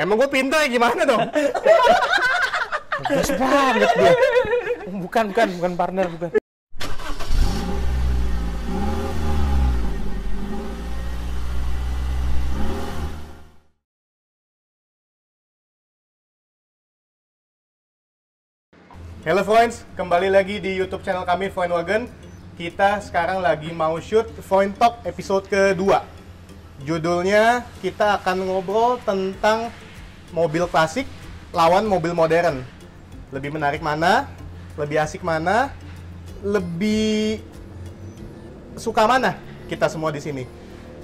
Emang gue pintar gimana dong? Gas banget dia. Bukan partner, bukan. Hello friends, kembali lagi di YouTube channel kami Volkswagen. Kita sekarang lagi mau shoot Voin Talk episode kedua. Judulnya kita akan ngobrol tentang mobil klasik lawan mobil modern. Lebih menarik mana? Lebih asik mana? Lebih suka mana? Kita semua di sini.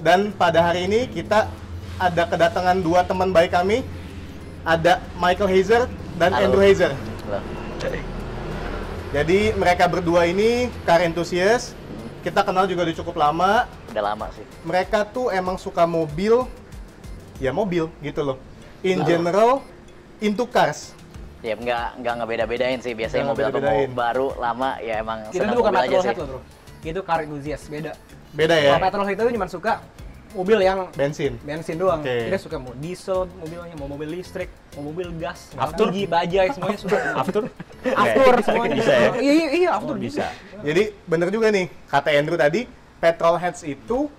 Dan pada hari ini kita ada kedatangan dua teman baik kami. Ada Michael Heiser dan Halo. Andrew Heiser. Halo. Jadi mereka berdua ini car enthusiast. Kita kenal juga udah cukup lama. Udah lama sih. Mereka tuh emang suka mobil, ya mobil gitu loh. In general, into cars. Ya nggak beda-bedain sih. Biasanya Nggak mobil atau beda-bedain. baru lama ya emang Itu senang tuh bukan mobil aja sih. petrolhead loh bro, itu car enthusiast, beda. Beda ya? Kalau petrolhead itu cuma suka mobil yang Bensin. bensin doang. Oke. Dia suka mau diesel mobilnya, mau mobil listrik, mau mobil gas, After? LPG, bajai, semuanya suka. After? After semuanya. Bisa ya? Iya, after Oh, bisa. Jadi bener juga nih, kata Andrew tadi, petrolheads itu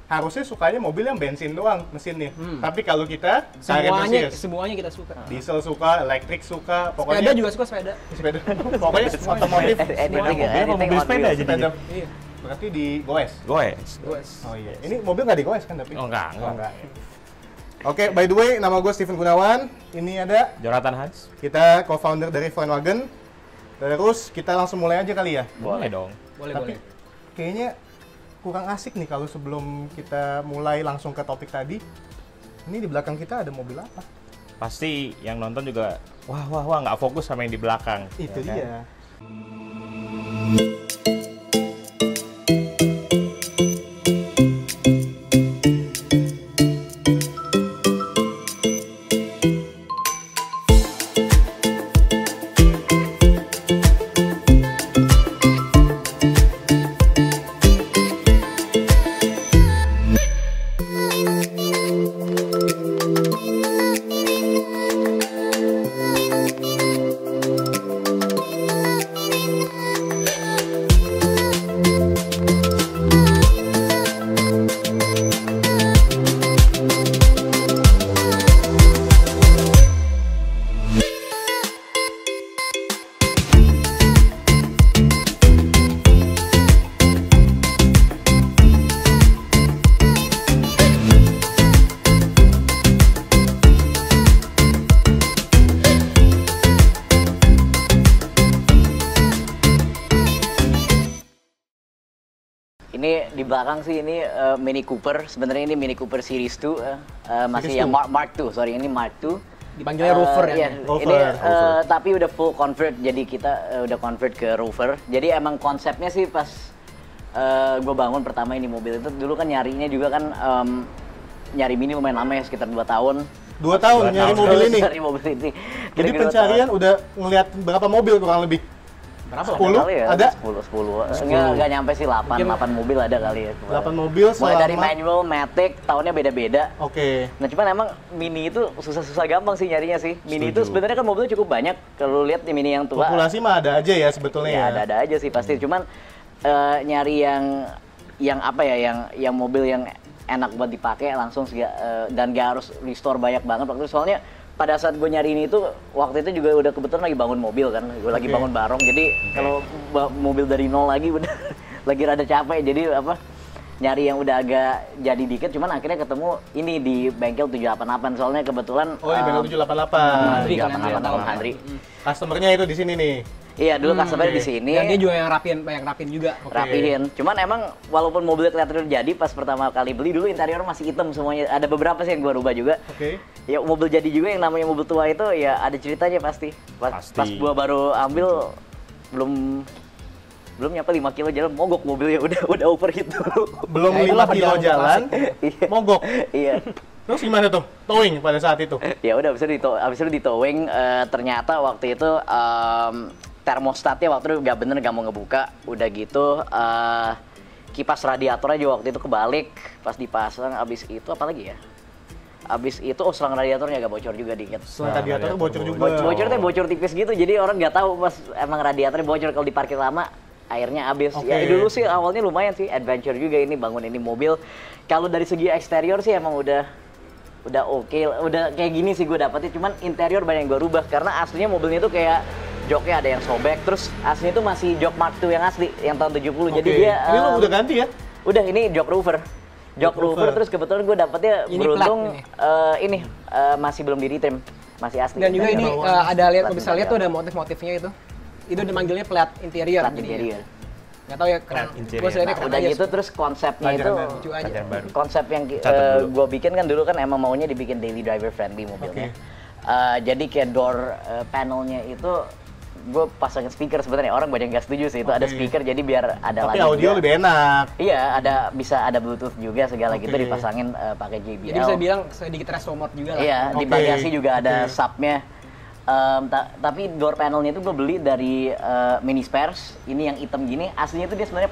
harusnya sukanya mobil yang bensin doang mesinnya. Tapi kalau kita car enthusiast, Semuanya kita suka. diesel suka, elektrik suka, Sepeda pokoknya juga suka sepeda. sepeda. Pokoknya otomotif, Anything ya, mobil, anything mobil on sepeda wheels. aja. sepeda. Iya. Berarti di goes. Goes. Wes. Oh iya, ini mobil nggak digoes kan tapi? Oh, enggak. Oh, enggak. Oke, by the way, nama gue Steven Gunawan. Ini ada Jonathan Hans. kita co-founder dari Volkswagen. Terus kita langsung mulai aja kali ya. Boleh dong. Boleh, Tapi boleh. kayaknya kurang asik nih kalau sebelum kita mulai langsung ke topik tadi. Ini di belakang kita ada mobil apa? Pasti yang nonton juga wah nggak fokus sama yang di belakang. Itu ya kan? dia. Ini di belakang sih ini Mini Cooper. Sebenarnya ini Mini Cooper Series 2 masih Series yang 2. Mark II. Sorry, ini Mark II. Dipanggilnya Rover ya. Iya, Rover, ini Rover. tapi udah full convert. Jadi kita udah convert ke Rover. Jadi emang konsepnya sih pas gue bangun pertama ini mobil itu dulu kan nyarinya juga kan nyari Mini lumayan lama ya, sekitar 2 tahun. 2 tahun Dua nyari tahun. mobil ini. Nyari mobil ini. Jadi Kira-kira pencarian udah ngelihat berapa mobil kurang lebih? Berapa? 10? kali ya? Ada? 10. Enggak nyampe sih 8 mobil ada kali ya. 8 mobil Mulai dari selama- manual, matic, tahunnya beda-beda. Oke. Nah cuman emang Mini itu susah-susah gampang sih nyarinya sih. Mini itu Setuju. sebenarnya kan mobilnya cukup banyak. Kalau lu lihat di Mini yang tua, Populasi mah ada aja ya sebetulnya ya ya. ada-ada aja sih pasti. Cuman nyari yang apa ya, yang mobil yang enak buat dipakai langsung sih, dan gak harus restore banyak banget waktu itu. Soalnya pada saat gue nyari ini tuh waktu itu juga udah kebetulan lagi bangun mobil kan, gue lagi Oke. bangun barong. Jadi kalau mobil dari nol lagi udah lagi rada capek. Jadi apa, nyari yang udah agak jadi dikit. Cuman akhirnya ketemu ini di bengkel 788. Soalnya kebetulan Oh, di bengkel 788. Andri kan, Andri, 788 tahu. Om Andri. Customernya itu di sini nih. Iya dulu customer oke. di sini. Dan dia juga yang rapin juga. Oke. Rapihin. Cuman emang walaupun mobilnya kelihatan udah jadi, pas pertama kali beli dulu interior masih hitam semuanya. Ada beberapa sih yang gua rubah juga. Oke. Ya mobil jadi juga yang namanya mobil tua itu ya ada ceritanya pasti. Pasti. Pas gua baru ambil belum nyampe 5 kilo jalan mogok mobilnya udah over gitu. Belum Ya, 5 itulah kilo perjalanan jalan, Iya. mogok. Iya. Terus gimana tuh? Towing pada saat itu? Ya udah abis itu ditowing, ternyata waktu itu termostatnya waktu itu nggak bener, nggak mau ngebuka. Udah gitu kipas radiatornya juga waktu itu kebalik pas dipasang. Abis itu apa lagi ya? abis itu selang radiatornya agak bocor juga dikit. Radiatornya bocor juga. Bocornya bocor tipis gitu, jadi orang nggak tahu pas emang radiatornya bocor kalau diparkir lama airnya habis. Oke. Ya dulu sih awalnya lumayan sih adventure juga ini bangun ini mobil. Kalau dari segi eksterior sih emang udah oke, udah kayak gini sih gue dapetnya. Cuman interior banyak yang gue rubah karena aslinya mobilnya itu kayak joknya ada yang sobek, terus aslinya itu masih jok Mark II yang asli yang tahun 70. Jadi Oke. dia Ini lo udah ganti ya? udah ini jok roofer. Jok roofer, terus kebetulan gue dapetnya Ini beruntung plat ini masih belum di retrim, masih asli. Dan juga ini ada lihat, Plat bisa lihat tuh ada interior. motif-motifnya itu. Itu dimanggilnya plat interior. Plat jadinya. interior. Nggak tahu ya keren. interior. Gue lihatnya Nah, keren udah aja. gitu terus konsepnya itu Pelajaran Lucu aja. Pelajaran baru. konsep yang Catat dulu. gue bikin kan dulu kan emang maunya dibikin daily driver friendly mobilnya. Jadi kayak door panelnya itu gue pasangin speaker sebenarnya, orang banyak nggak setuju sih itu ada speaker jadi biar ada Tapi lagi audio juga. lebih enak. Iya, bisa ada Bluetooth juga segala gitu Oke. dipasangin pakai JBL. Jadi bisa bilang sedikit resto mode juga lah. Iya, di Oke, bagasi juga oke. ada subnya. Tapi door panelnya itu gue beli dari Mini Spares. Ini yang hitam gini, aslinya itu dia sebenarnya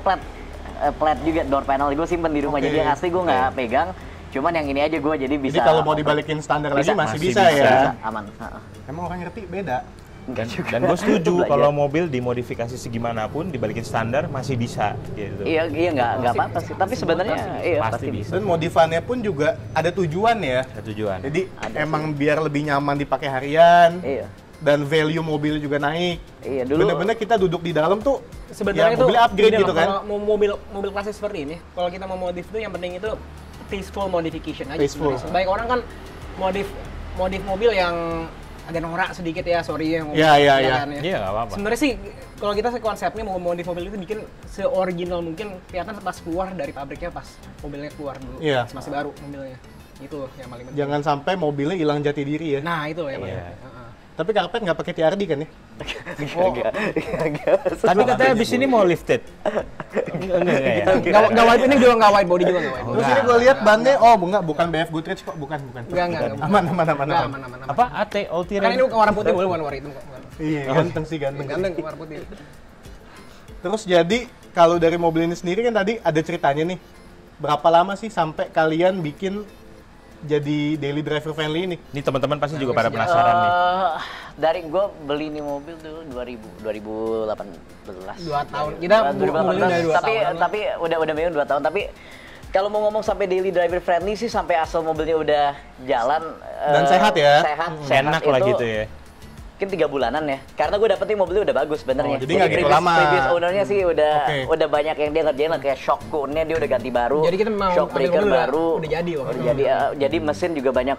flat juga door panel. Gue simpen di rumah, Oke, jadi yang asli gue nggak pegang. Cuman yang ini aja gue jadi bisa. Jadi kalau mau dibalikin standar lagi Bisa. masih Masih bisa bisa. ya. Bisa, aman. Emang orang ngerti beda. Dan gue setuju kalau mobil dimodifikasi segimanapun dibalikin standar masih bisa gitu. Iya nggak apa-apa sih. Tapi sebenarnya iya Pasti pasti bisa. bisa. Dan modifannya pun juga ada tujuan ya. Ada tujuan. Jadi Ada emang biar lebih nyaman dipakai harian. Iya. Dan value mobil juga naik. Iya, dulu- Bener-bener kita duduk di dalam tuh Sebenarnya ya, itu mobilnya upgrade gini gitu loh, kan. kalau mau mobil klasik seperti ini, kalau kita mau modif itu yang penting itu tasteful modification aja. Tasteful. sebenarnya. Baik orang kan modif mobil yang agak norak sedikit ya, sorry ya. Iya, iya, iya. kan, ya. Iya, nggak apa-apa. Sebenarnya sih kalau kita konsepnya mau modif mobil itu bikin seoriginal mungkin, kelihatan pas keluar dari pabriknya, pas mobilnya keluar dulu. Iya. Masih baru mobilnya. Itu loh yang paling penting. Jangan sampai mobilnya hilang jati diri ya. Nah, itu loh yang paling Iya. penting. Heeh. Tapi karpet nggak pakai TRD kan ya? Tapi katanya abis ini mau lifted. Enggak ya. Nggak wide, ini juga nggak wide, body juga nggak wide. Terus ini gue lihat bannya, bukan BF Goodrich kok, bukan. Enggak. Aman. Nggak, aman. Apa AT Kan Ultiran? ini warna putih, bukan warna hitam kok. Iya, ganteng sih, ganteng. Ganteng warna putih. Terus jadi kalau dari mobil ini sendiri kan tadi ada ceritanya nih. Berapa lama sih sampai kalian bikin jadi daily driver friendly ini? Ini teman-teman pasti juga pada penasaran nih. Dari gue beli ini mobil dulu 2018. 2 tahun. Kita mulai dari 2 tapi tahun. tapi udah minum 2 tahun. Tapi kalau mau ngomong sampai daily driver friendly sih sampai asal mobilnya udah jalan Dan sehat ya? Sehat Enak lah itu gitu ya. Mungkin 3 bulanan ya. Karena gue dapetin mobilnya udah bagus benernya. Oh, jadi nggak gitu lama. Previous ownernya sih Oke. udah banyak yang dia ngerjain lah, kayak shock cone-nya dia udah ganti baru. Jadi kita mau shock ambil breaker mobil baru. udah jadi loh. Jadi mesin juga banyak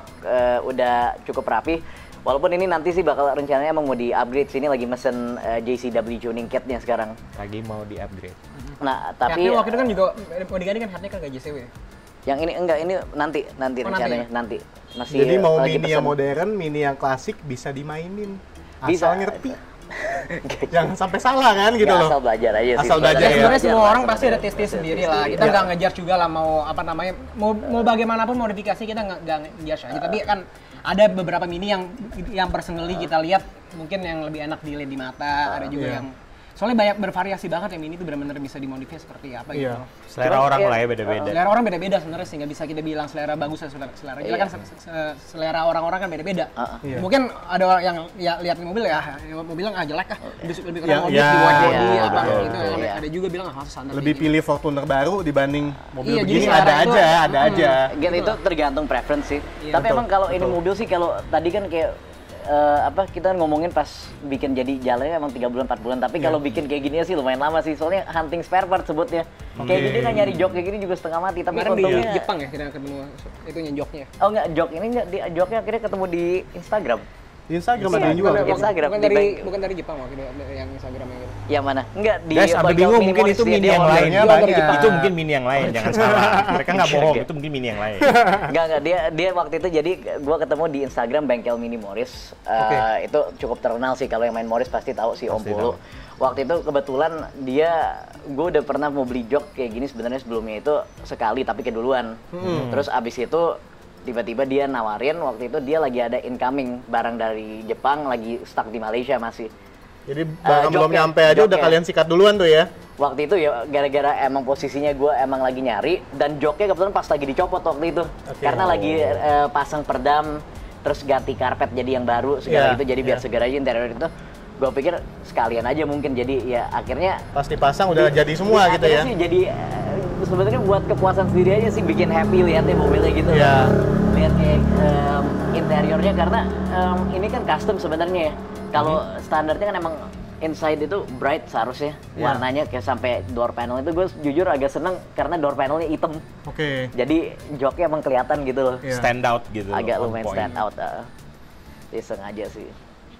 udah cukup rapi. Walaupun ini nanti sih bakal rencananya emang mau di-upgrade, sini lagi mesen JCW tuning kit-nya sekarang. Lagi mau di-upgrade. Nah, Tapi tapi waktu itu kan juga mau diganti kan headnya kan kayak JCW. yang ini enggak, ini nanti Oh, rencananya, nanti nanti. Jadi mau lagi mini yang pesen. modern, mini yang klasik bisa dimainin. Asal Bisa. ngerti. Jangan sampai salah kan gitu Ya, loh. asal belajar aja sih. Asal belajar ya. Sebenarnya semua lah, orang asal pasti ada belajar. taste sendiri lah. Kita Iya. nggak ngejar juga lah mau apa namanya, mau bagaimanapun modifikasi kita nggak ngejar aja. Tapi kan ada beberapa mini yang personally kita lihat mungkin yang lebih enak dilihat di mata. Ada juga Iya. yang soalnya banyak bervariasi banget yang mini itu benar-benar bisa dimodifikasi seperti apa gitu. Iya. Selera Cuman, orang iya, lah ya beda-beda. Selera orang beda-beda sebenarnya sih, nggak bisa kita bilang selera bagus dan selera jelek kan selera orang-orang kan beda-beda. Iya. Mungkin ada yang ya lihat mobil mobilnya jelek ah, lebih Ya, keren modif ya, di wide body iya, apa betul, gitu. betul. Ada juga bilang ah standar. Lebih kayak pilih Fortuner baru dibanding mobil Iya, begini, jadi ada selera itu- aja, ada aja. Gitu, itu tergantung preference sih. Iya, Tapi betul, emang kalau ini betul. mobil sih, kalau tadi kan kayak kita ngomongin pas bikin jadi jalannya emang 3 bulan 4 bulan, tapi kalau bikin kayak gini sih lumayan lama sih, soalnya hunting spare part sebutnya. Kayak gini kan nyari jok kayak gini juga setengah mati, tapi kemarin di untungnya Jepang ya kita ketemu itunya joknya. oh enggak, jok ini enggak, joknya akhirnya ketemu di Instagram. Di Instagram ada yang jual. Di Instagram, Bukan di dari bank. bukan dari Jepang waktu itu yang Instagram yang gitu. Yang mana? Enggak, di Guys, sampai bengkel bingung Mini mungkin Morris, itu dia- mini dia yang order. lain. Jual dari Jepang. Itu mungkin mini yang lain, jangan salah. Mereka nggak bohong, itu mungkin mini yang lain. Enggak, dia waktu itu jadi gua ketemu di Instagram bengkel Mini Morris. Itu cukup terkenal sih, kalau yang main Morris pasti tahu si Om Pasti Pulu. Waktu itu kebetulan gue udah pernah mau beli jok kayak gini sebenarnya sebelumnya itu sekali, tapi keduluan. Terus abis itu tiba-tiba dia nawarin, waktu itu dia lagi ada incoming barang dari Jepang, lagi stuck di Malaysia masih. Jadi bahkan belum joknya, nyampe aja udah joknya. kalian sikat duluan tuh ya. Waktu itu ya gara-gara emang posisinya gue emang lagi nyari dan joknya kebetulan pas lagi dicopot waktu itu. Karena lagi pasang perdam terus ganti karpet jadi yang baru segala Iya, gitu jadi biar iya. segar aja interior itu. Gue pikir sekalian aja mungkin jadi ya akhirnya Pas dipasang udah jadi semua gitu ya. akhirnya sih jadi sebenarnya buat kepuasan sendiri aja sih bikin happy lihatnya mobilnya gitu. Iya. Lihat kayak interiornya karena ini kan custom sebenarnya ya. Kalau standarnya kan emang inside itu bright seharusnya warnanya kayak sampai door panel itu gue jujur agak seneng karena door panelnya hitam. Oke. Jadi joknya emang kelihatan gitu loh. Iya. Stand out gitu. Agak on lumayan point. stand out. Jadi sengaja sih.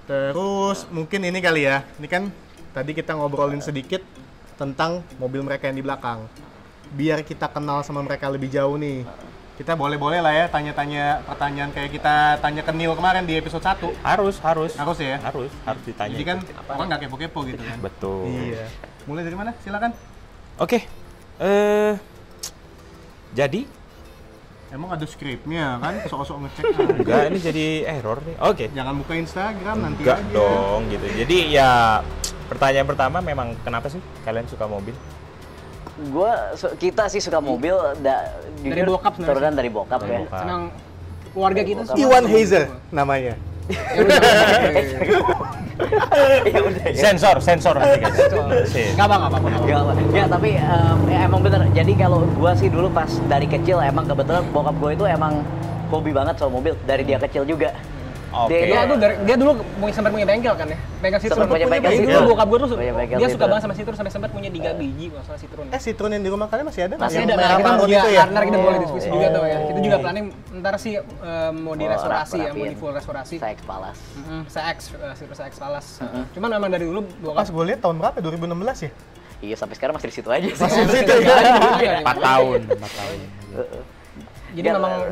Terus mungkin ini kali ya. Ini kan tadi kita ngobrolin sedikit tentang mobil mereka yang di belakang. Biar kita kenal sama mereka lebih jauh nih. Kita boleh-boleh lah ya tanya-tanya pertanyaan kayak kita tanya ke Neil kemarin di episode 1. Harus Harus ya? Harus ditanya. Jadi kan itu. orang nggak kepo-kepo gitu kan. Betul. Iya. Mulai dari mana? Silakan. Oke. Jadi Emang ada skripnya kan? Sok-sok ngecek. enggak ini jadi error nih. Oke. Jangan buka Instagram nanti Enggak aja. dong gitu. Jadi ya pertanyaan pertama memang kenapa sih kalian suka mobil? Kita sih suka mobil Dari bokap sebenarnya. turunan dari bokap Dari ya. bokap. Senang keluarga kita semua. Iwan Hazer namanya. Ya udah. Ya udah ya. Sensor nanti guys. Sip. Enggak apa-apa. Ya tapi ya emang bener. Jadi kalau gua sih dulu pas dari kecil emang kebetulan bokap gua itu emang hobi banget soal mobil dari dia kecil juga. Oke. Dia dulu sempat punya bengkel kan ya. Bengkel Citroen. Sempat punya bengkel Jadi Citroen. dulu bokap gue tuh Punya bengkel dia suka Citroen. banget sama Citroen sampai sempat punya 3 biji kalau salah Citroen. Citroen yang di rumah kalian masih ada nggak? Masih Yang ada, merah kita marun juga itu ya? partner kita boleh diskusi juga tuh ya. Kita juga Oke. planning ntar sih mau direstorasi ya, mau rapiin. di full restorasi. Saya Palas. CX, Citroen CX Palas. Cuman memang dari dulu Pas bokap gue lihat tahun berapa? 2016 ya? Iya sampai sekarang masih di situ aja sih. Masih di situ Iya, ya? 4 tahun. Jadi Ya, memang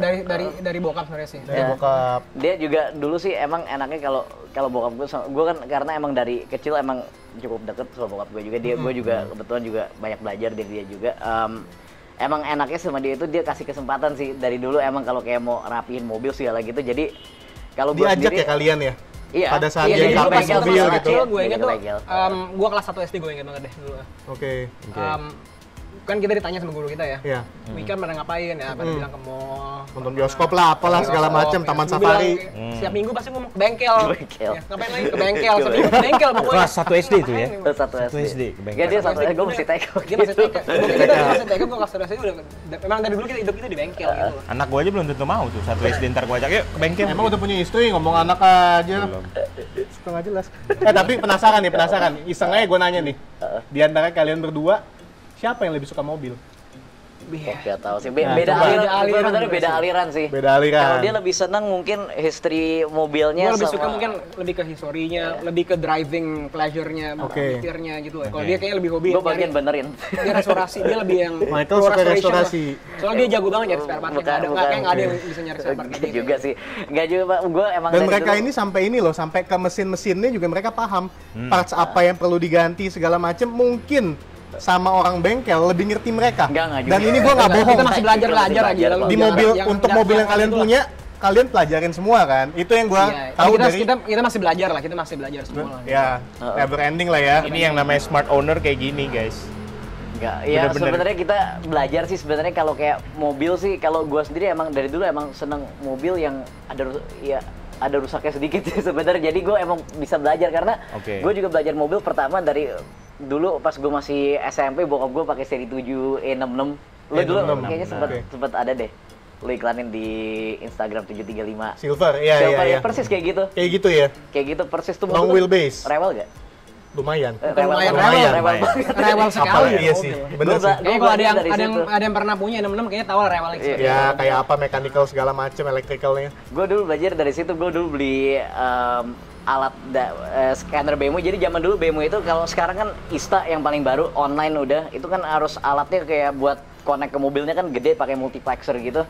dari bokap sebenarnya sih. Dari bokap. Dia juga dulu sih emang enaknya kalau bokap gue kan karena emang dari kecil emang cukup deket sama bokap gue juga. Gue juga kebetulan juga banyak belajar dari dia juga. Emang enaknya sama dia itu dia kasih kesempatan sih dari dulu emang kalau kayak mau rapihin mobil segala gitu. Jadi kalau gue Diajak sendiri ya kalian ya? Iya. Pada saat Iya, dia jadi sampai dulu bengkel mobil sama gitu. kecil, Gue inget tuh, bengkel. gue kelas 1 SD gue inget banget deh dulu. Oke. Kan kita ditanya sama guru kita ya. Iya. Weekend pada ngapain ya? Pada bilang ke mall. Nonton bioskop lah, apalah segala macam, taman Gua safari. bilang, Setiap minggu pasti ngomong ke bengkel. Ke bengkel. Ya, ngapain lagi ke bengkel? Setiap minggu ke bengkel pokoknya. Kelas 1 SD itu ya? Terus satu Satu SD ke bengkel. Ya dia satu SD, gue masih TK. Dia masih TK. Kita masih TK, gue kelas 1 SD udah. Memang dari dulu kita hidup itu di bengkel gitu loh. Anak gua aja belum tentu mau tuh 1 SD ntar gua ajak yuk ke bengkel. Emang udah punya istri, ngomong anak aja. Belum. Suka nggak jelas. Tapi penasaran. Iseng aja gue nanya nih. Di antara kalian berdua, siapa yang lebih suka mobil? Gak tahu sih. Nah, Beda coba. aliran. Sebenarnya beda aliran sih. Beda aliran. Kalau dia lebih senang mungkin history mobilnya Gue lebih sama- suka mungkin lebih ke historinya, lebih ke driving pleasure-nya, Oke. nyetirnya gitu. Kalau Oke. dia kayaknya lebih hobi Gue bagian nyari- benerin. dia restorasi, dia lebih yang Michael pro suka restoration restorasi. lah. Soalnya dia jago banget nyari spare part. Nggak ada yang bisa nyari spare part. Enggak juga sih. Enggak juga, Pak. Gue emang Dan dari mereka dulu- ini sampai ini loh, sampai ke mesin-mesinnya juga mereka paham. Parts apa yang perlu diganti segala macam mungkin sama orang bengkel lebih ngerti mereka. Enggak juga. Dan ini gua nggak bohong. Kita masih belajar aja. Belajar. Di mobil untuk mobil yang kalian punya, kalian pelajarin semua kan? Itu yang gua tahu dari kita masih belajar lah, kita masih belajar semua lah. ya never ending lah ya. Ini yang namanya smart owner kayak gini, guys. Enggak, ya Bener-bener. sebenarnya kita belajar sih sebenarnya kalau kayak mobil sih kalau gua sendiri emang dari dulu emang seneng mobil yang ada rusaknya sedikit sih sebenarnya. Jadi gue emang bisa belajar karena Oke. gue juga belajar mobil pertama dari dulu pas gue masih SMP bokap gue pakai seri 7 E66. Lo dulu E66, kayaknya oke. sempat ada deh. Lo iklanin di Instagram 735. Silver, iya Silver, iya. ya, persis kayak gitu. Kayak gitu ya. Kayak gitu persis tuh Long mobil tuh wheelbase. Rewel gak? Lumayan. lumayan, rewel lumayan. banget. Rewel sekali Apa ya iya sih. mobil. Bener Gua sih. ba- Kayaknya kalau ada yang dari situ. ada yang pernah punya 66 kayaknya tahu lah rewel itu. Iya. Ya kayak apa mechanical segala macam, electricalnya. Gue dulu belajar dari situ. Gue dulu beli alat scanner BMW. Jadi zaman dulu BMW itu kalau sekarang kan Insta yang paling baru online udah itu kan harus alatnya kayak buat connect ke mobilnya kan gede pakai multiplexer gitu.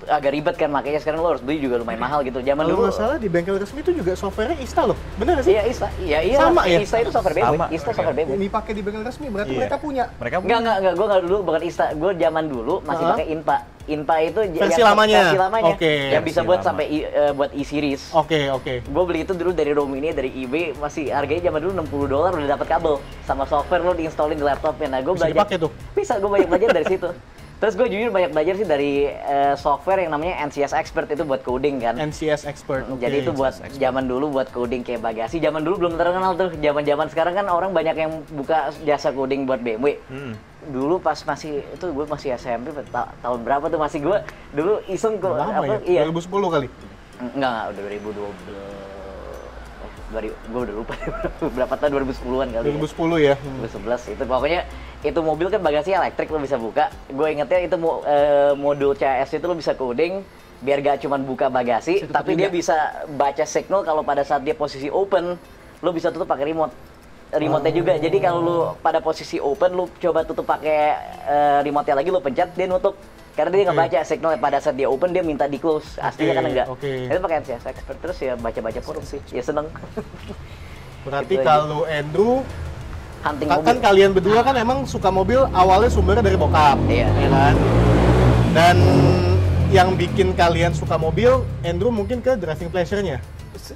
agak ribet kan, makanya sekarang lo harus beli juga lumayan mahal gitu. Zaman Kalau dulu nggak salah di bengkel resmi itu juga softwarenya Ista loh, bener nggak sih? iya Ista, iya Sama ya? Ista itu software BMW, Sama. Ista software BMW. Ini pakai di bengkel resmi, berarti Iya. mereka punya. Mereka Enggak, gue nggak dulu, bukan Ista. Gue zaman dulu masih Hah? pakai Inpa. Inpa itu Versi yang lamanya? Versi lamanya. Oke. Yang bisa Versi buat lama. sampai buat e-series. Oke. Gue beli itu dulu dari Romania, dari eBay, masih harganya zaman dulu $60 udah dapat kabel sama software lo diinstalin di laptopnya. Nah, gue Bisa belajar. dipakai tuh? Bisa, gue banyak belajar dari situ. Terus gue jujur banyak belajar sih dari software yang namanya NCS Expert, itu buat coding kan. NCS Expert. oke. Jadi itu buat zaman dulu buat coding kayak bagasi. Zaman dulu belum terkenal tuh. Zaman sekarang kan orang banyak yang buka jasa coding buat BMW. Dulu pas masih itu gue masih SMP tahun berapa tuh masih gue dulu iseng kok Lama ya? iya. 2010 kali. Enggak, udah 2012. Gue udah lupa berapa tahun 2010-an kali. 2010 ya. 2011 itu pokoknya itu mobil kan bagasi elektrik lo bisa buka. Gue ingetnya itu modul CS itu lo bisa coding biar gak cuman buka bagasi, tapi dia bisa baca signal kalau pada saat dia posisi open, lo bisa tutup pakai remote-nya juga. Jadi kalau lo pada posisi open, lo coba tutup pakai remote-nya lagi, lo pencet dia nutup. Karena dia nggak baca signal pada saat dia open, dia minta di close. Aslinya kan enggak. Itu pakai NCS Expert terus ya baca-baca forum sih. Ya seneng. Berarti Gitu aja. kalau Andrew Hunting kan mobil. kalian berdua kan emang suka mobil awalnya sumbernya dari bokap, Iya. ya kan? Dan yang bikin kalian suka mobil, Andrew mungkin ke driving pleasure-nya.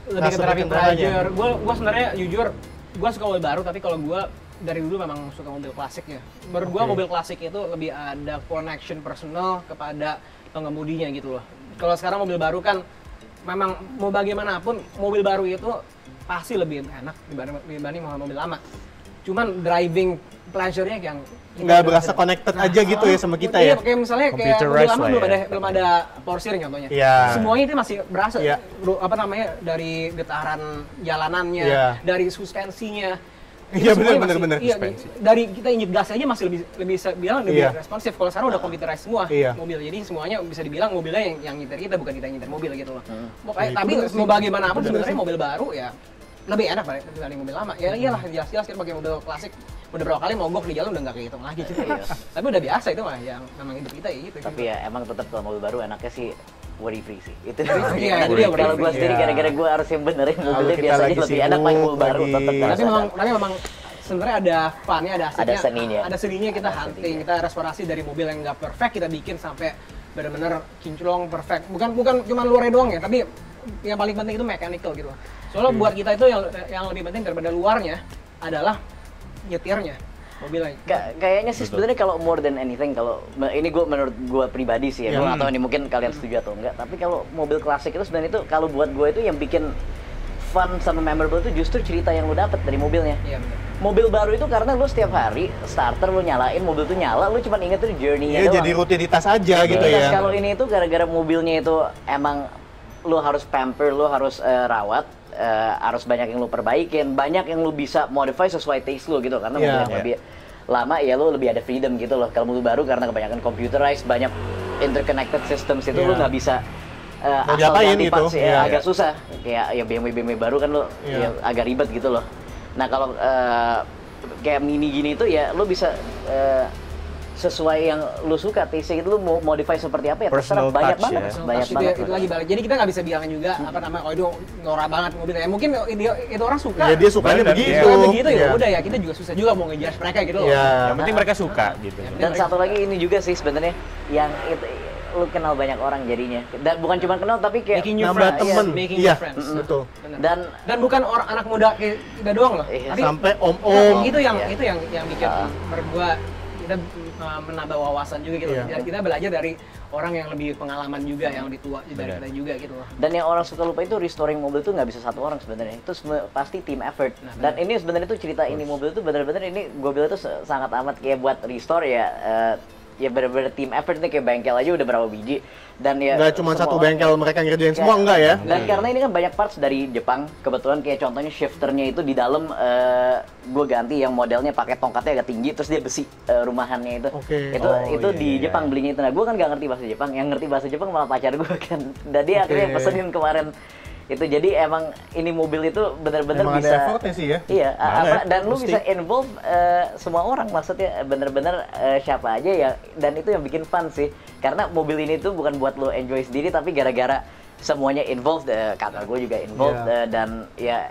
Lebih Rasa ke driving berkendaranya. pleasure. Gue sebenarnya jujur, gue suka mobil baru, tapi kalau gue dari dulu memang suka mobil klasik ya. Menurut gue Oke. mobil klasik itu lebih ada connection personal kepada pengemudinya gitu loh. Kalau sekarang mobil baru kan memang mau bagaimanapun mobil baru itu pasti lebih enak dibanding mobil lama. Cuman driving pleasure-nya yang Nggak berasa connected aja gitu ya sama kita iya, ya? kayak misalnya kayak mobil Computerized lama lah belum ya. ada power steering contohnya. Iya. Semuanya itu masih berasa Iya. apa namanya dari getaran jalanannya, Iya. dari suspensinya. Iya, Itu semuanya bener. masih- Iya, Suspensi. dari kita injek gas aja masih lebih bisa bilang lebih Iya. responsif. Kalau sekarang udah computerized semua Iya. mobil. Jadi semuanya bisa dibilang mobilnya yang nyetir kita bukan kita yang nyetir mobil gitu loh. Iya, itu Tapi bener sih. mau bagaimanapun Bener sebenarnya sih. mobil baru ya lebih enak dibanding mobil lama. Ya iyalah jelas-jelas kita pakai mobil klasik udah berapa kali mogok di jalan udah nggak kehitung lagi gitu. Iya. Tapi udah biasa itu mah yang memang hidup kita ya gitu. Tapi ya emang tetap kalau mobil baru enaknya sih worry free sih. Itu Iya, itu dia worry kalau gue free. sendiri Iya. gara-gara gue harus yang benerin Kalau mobilnya kita biasanya lagi lebih enak pakai mobil sibuk, baru lagi- tetap tapi memang sebenarnya ada fun-nya, ada asiknya. Ada seninya. Ada seninya kita Ada hunting, seninya. kita restorasi dari mobil yang nggak perfect kita bikin sampai benar-benar kinclong perfect. Bukan cuma luarnya doang ya, tapi yang paling penting itu mechanical gitu. Soalnya buat kita itu yang lebih penting daripada luarnya adalah nyetirnya mobilnya. Kayaknya sih sebenarnya kalau more than anything, kalau ini menurut gue pribadi sih ya, gue nggak tahu ini mungkin kalian setuju atau enggak, tapi kalau mobil klasik itu sebenarnya itu kalau buat gue itu yang bikin fun sama memorable itu justru cerita yang lu dapet dari mobilnya. Iya benar. Mobil baru itu karena lu setiap hari starter lu nyalain, mobil tuh nyala, lu cuma inget tuh journey-nya Iya, doang. jadi rutinitas aja gitu Rutinitas. ya. Kalau ini itu gara-gara mobilnya itu emang lu harus pamper, lu harus rawat, harus banyak yang lu perbaikin, banyak yang lu bisa modify sesuai taste lu gitu, karena Iya. mobil yang lebih lama ya lu lebih ada freedom gitu loh. Kalau mobil baru karena kebanyakan computerized, banyak interconnected systems itu lu Iya. nggak bisa Mau asal diapain ganti gitu. parts ya, Iya. agak susah. Kayak ya BMW baru kan lu Iya. ya, agak ribet gitu loh. Nah kalau kayak mini gini itu ya lu bisa sesuai yang lu suka, taste itu lu mau modify seperti apa ya Personal terserah, banyak touch banget, ya. banyak itu, banget. itu lagi balik. Jadi kita nggak bisa bilang juga apa namanya, oh itu norak banget mobilnya. Ya, mungkin itu orang suka. Ya dia sukanya Bener, begitu. iya. Kalau begitu ya Iya. udah ya kita juga susah juga mau ngejudge mereka gitu loh. Iya. Yang penting mereka suka gitu. Dan satu lagi ini juga sih sebenarnya yang itu lu kenal banyak orang jadinya. Dan bukan cuma kenal tapi kayak Making new Nambah friends. temen. Making Iya, new friends. betul. Bener. dan bukan orang anak muda kayak kita doang loh. Iya. Tapi Sampai om-om. itu yang Iya. itu yang bikin menurut gua kita menambah wawasan juga gitu. Iya. Dan kita belajar dari orang yang lebih pengalaman juga, yang lebih tua dari Benar. kita juga gitu loh. Dan yang orang suka lupa itu restoring mobil itu nggak bisa satu orang sebenarnya. Itu pasti team effort. Dan ini sebenarnya tuh cerita ini mobil itu benar-benar ini gue bilang itu sangat amat kayak buat restore ya. Ya benar-benar team effort nih, kayak bengkel aja udah berapa biji. Dan ya Nggak cuma semua satu orang- bengkel mereka ngerjain semua, enggak ya? Dan karena ini kan banyak parts dari Jepang, kebetulan kayak contohnya shifternya itu di dalam gue ganti yang modelnya pakai tongkatnya agak tinggi, terus dia besi rumahannya itu. Oke. Itu Oh, itu iya, di iya. Jepang belinya itu. Nah gue kan gak ngerti bahasa Jepang, yang ngerti bahasa Jepang malah pacar gue kan. Dan dia akhirnya Oke. pesenin kemarin Itu jadi emang ini mobil itu benar-benar Emang bisa. ada effortnya sih ya. Iya, dan lu Mesti. bisa involve semua orang, maksudnya bener-bener siapa aja ya, dan itu yang bikin fun sih, karena mobil ini tuh bukan buat lo enjoy sendiri, tapi gara-gara semuanya involved, kakak gue juga involved, dan ya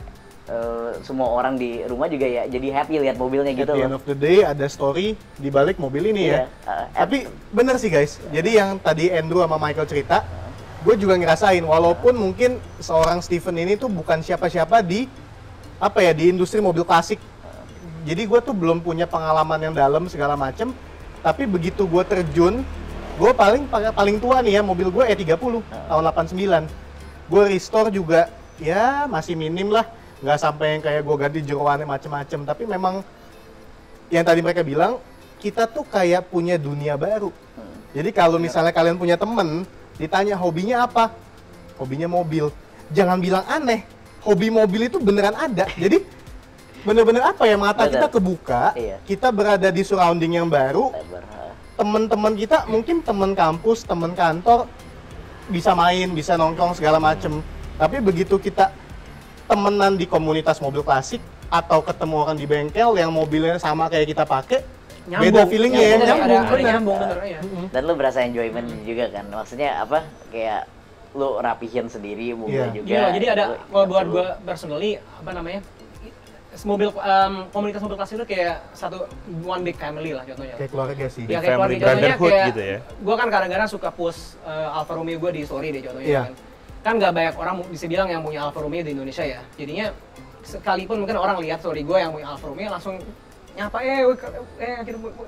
semua orang di rumah juga ya jadi happy lihat mobilnya At gitu the end loh. of the day ada story di balik mobil ini ya. Iya, Tapi bener sih guys, jadi yang tadi Andrew sama Michael cerita, gue juga ngerasain walaupun mungkin seorang Steven ini tuh bukan siapa-siapa di apa ya, di industri mobil klasik. Jadi gue tuh belum punya pengalaman yang dalam segala macem, tapi begitu gue terjun, gue paling tua nih ya, mobil gue E30 tahun 89. Gue restore juga ya masih minim lah, nggak sampai yang kayak gue ganti jeroannya macem-macem, tapi memang yang tadi mereka bilang, kita tuh kayak punya dunia baru. Jadi kalau misalnya kalian punya temen, ditanya hobinya apa? Hobinya mobil. Jangan bilang aneh, hobi mobil itu beneran ada. Jadi bener-bener apa ya, mata Bener. kita kebuka, Iya. kita berada di surrounding yang baru, Lebar, teman-teman kita mungkin teman kampus, teman kantor bisa main, bisa nongkrong segala macem. Tapi begitu kita temenan di komunitas mobil klasik atau ketemu orang di bengkel yang mobilnya sama kayak kita pakai, beda feelingnya ya, nyambung, bener. nyambung bener ya. Dan lu berasa enjoyment juga kan, maksudnya apa, kayak lu rapihin sendiri mobilnya Iya. juga. Iya, jadi ada Lu- kalau buat gue personally apa namanya, mobil komunitas mobil klasik itu kayak satu one big family lah contohnya. Kayak keluarga sih. Ya, Big kayak family keluarga, contohnya brotherhood kayak gitu ya. gue kan kadang-kadang suka post Alfa Romeo gue di story deh contohnya Iya. kan nggak banyak orang bisa bilang yang punya Alfa Romeo di Indonesia ya, jadinya sekalipun mungkin orang lihat story gue yang punya Alfa Romeo langsung nyapa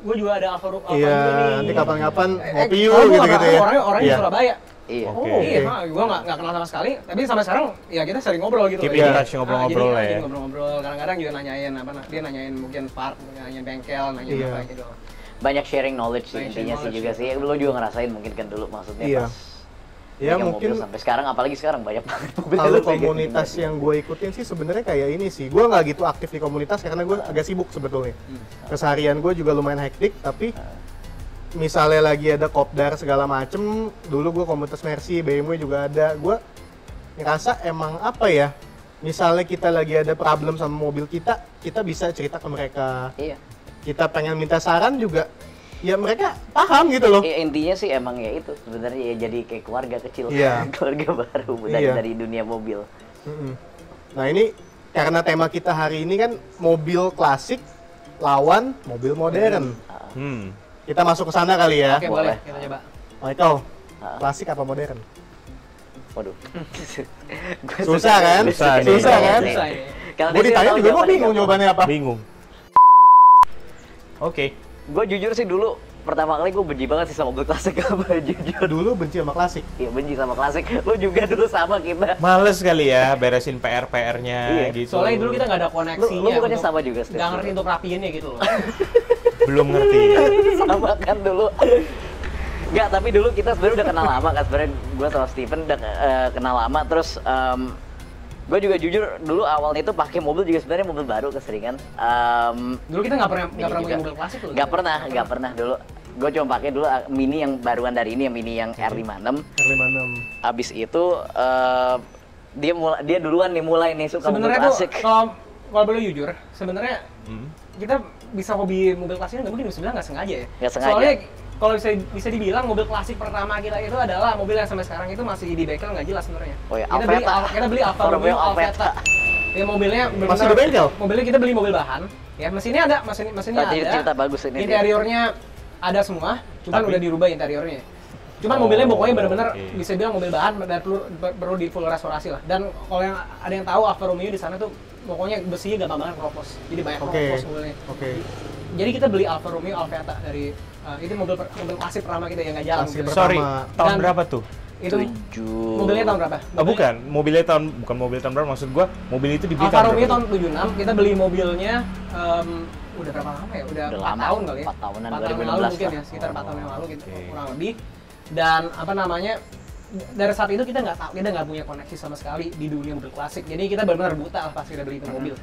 gue juga ada Alfa Romeo Iya, nih. nanti kapan-kapan ngopi Kalau yuk gua gitu-gitu nggak- ya. orangnya di Iya. Surabaya. Iya. Oke. Oh iya, gue nggak kenal sama sekali, tapi sampai sekarang ya kita sering ngobrol gitu. Keep loh. in Jadi, touch, ngobrol-ngobrol lah jadi ya. ngobrol-ngobrol, kadang-kadang juga nanyain dia nanyain mungkin part, nanyain bengkel, nanyain Iya. apa gitu. Banyak sharing knowledge sih Banyak intinya sharing sih juga sih. Lu juga ngerasain mungkin kan dulu maksudnya Iya. pas Ya megang mungkin mobil sampai sekarang, apalagi sekarang banyak banget mobil kalau lu pegang. komunitas yang gue ikutin sih sebenarnya kayak ini sih. Gue nggak gitu aktif di komunitas karena gue agak sibuk sebetulnya. Keseharian gue juga lumayan hektik, tapi misalnya lagi ada kopdar segala macem, dulu gue komunitas Mercy, BMW juga ada. Gue ngerasa emang apa ya, misalnya kita lagi ada problem sama mobil kita bisa cerita ke mereka. Iya. Kita pengen minta saran juga, ya mereka paham gitu loh. Intinya sih emang ya itu sebenarnya ya jadi kayak keluarga kecil, Iya. keluarga baru Iya. dari dunia mobil. Mm-mm. Nah ini karena tema kita hari ini kan mobil klasik lawan mobil modern. Kita masuk ke sana kali ya. Oke, Boleh. boleh kita coba. Michael, klasik apa modern? Waduh. Gua Susah kan? Susah nih. Susah kan? Susah ya. Kalau Gue ditanya juga gue bingung jawabannya apa. Bingung. Oke. Gue jujur sih dulu pertama kali gue benci banget sih sama mobil klasik apa jujur. Dulu benci sama klasik. Iya benci sama klasik. Lu juga dulu sama kita. Males kali ya beresin PR-nya Iya. gitu. Soalnya dulu kita nggak ada koneksinya. Lu bukannya untuk- sama juga, Steve? nggak ngerti untuk rapiinnya gitu loh. belum ngerti. Sama kan dulu. Enggak, tapi dulu kita sebenarnya udah kenal lama kan, sebenarnya gue sama Steven udah kenal lama, terus gue juga jujur dulu awalnya itu pakai mobil juga sebenarnya mobil baru keseringan. Dulu kita nggak pernah Mini punya juga. mobil klasik loh. Nggak pernah dulu. Gue cuma pakai dulu Mini yang baruan dari ini, yang Mini yang R56. R56. Abis itu dia duluan nih mulai nih suka mobil Sebenarnya tuh klasik. kalau boleh jujur, sebenarnya kita bisa hobi mobil klasik nggak mungkin sebenarnya nggak sengaja ya. Nggak sengaja. Soalnya kalau bisa dibilang mobil klasik pertama kita itu adalah mobil yang sampai sekarang itu masih di bengkel nggak jelas sebenarnya. Oh ya, Kita beli Alfa Romeo Alfetta. Ya mobilnya Masih di bengkel? Mobilnya kita beli mobil bahan. Ya mesinnya ada, mesinnya Berarti ada. cerita bagus ini. Interiornya ada semua, cuman Tapi- udah dirubah interiornya. Cuman Oh, mobilnya pokoknya benar-benar oke. bisa bilang mobil bahan dan perlu di full restorasi lah. Dan kalau yang ada yang tahu Alfa Romeo di sana tuh pokoknya besinya gampang banget keropos. Jadi banyak Oke. keropos mobilnya. Oke. Jadi kita beli Alfa Romeo Alfetta dari itu mobil klasik pertama kita yang nggak jalan. Klasik mobilnya. Sorry, Pertama. tahun Dan- berapa tuh? Itu 7. mobilnya tahun berapa? Oh, bukan bukan mobil tahun berapa, maksud gua mobil itu dibeli Alfa tahun Romeo berapa? tahun 76, kita beli mobilnya udah berapa lama ya? Udah 4 lama, tahun kali ya? 4 tahunan, 4 tahun yang 2016 lalu mungkin lah. ya, sekitar 4 tahun yang lalu gitu, Oke. kurang lebih. Dan apa namanya, dari saat itu kita nggak tahu, kita nggak punya koneksi sama sekali di dunia mobil klasik. Jadi kita benar-benar buta lah pas kita beli itu mobil.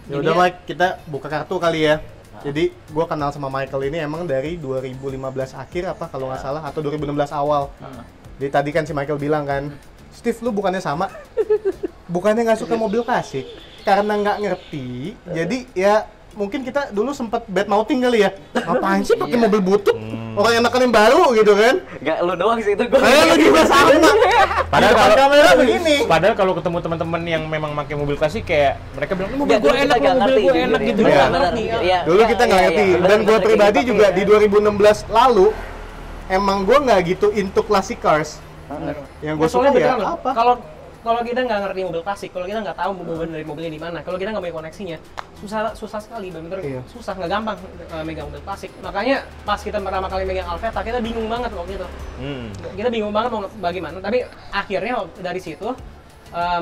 Ya udah Mike, kita buka kartu kali ya. Jadi gue kenal sama Michael ini emang dari 2015 akhir apa kalau nggak salah, atau 2016 awal. Jadi tadi kan si Michael bilang kan, Steve lu bukannya sama? bukannya nggak suka mobil klasik, karena nggak ngerti. Jadi ya mungkin kita dulu sempat bad mouthing kali ya. Ngapain sih pakai mobil butut? Orang enakan yang baru gitu kan? Gak lu doang sih itu gue. Lu juga sama. Padahal Depan kalau kamera begini. Padahal kalau ketemu teman-teman yang memang pakai mobil klasik kayak mereka bilang, Mobil gue enak, mobil gue enak gitu. Iya. Nggak ngerti. Iya. Dulu kita nggak ngerti. Dan gue pribadi juga di 2016 lalu emang gue nggak gitu into classic cars. Yang gue suka ya apa? Kalau kita nggak ngerti mobil klasik, kalau kita nggak tahu mobil dari mobilnya di mana, kalau kita nggak punya koneksinya, susah sekali, bener-bener Iya. susah, nggak gampang megang mobil klasik. Makanya pas kita pertama kali megang Alfetta, kita bingung banget waktu itu. Kita bingung banget mau bagaimana, tapi akhirnya dari situ,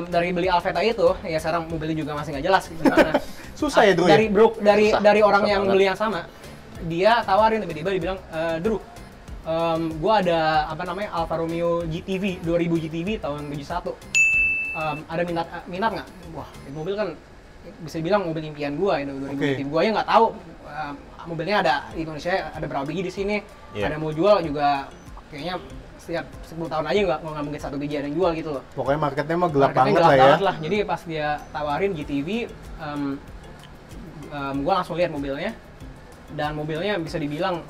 dari beli Alfetta itu, ya sekarang mobilnya juga masih nggak jelas gimana. Susah ya, Drew, ya? Dari orang susah yang banget. beli yang sama, dia tawarin tiba-tiba dia bilang, Drew, gua ada Alfa Romeo GTV 2000 GTV tahun 71. Ada minat nggak? Wah, ini mobil kan bisa dibilang mobil impian gua itu 2000 GTV. Gua ya nggak tahu mobilnya ada di Indonesia ada berapa biji di sini. Iya. Ada mau jual juga kayaknya setiap 10 tahun aja nggak mungkin satu biji ada yang jual gitu loh. Pokoknya marketnya mah gelap Marketnya banget gelap lah ya. banget lah. Jadi pas dia tawarin GTV, gua langsung lihat mobilnya dan mobilnya bisa dibilang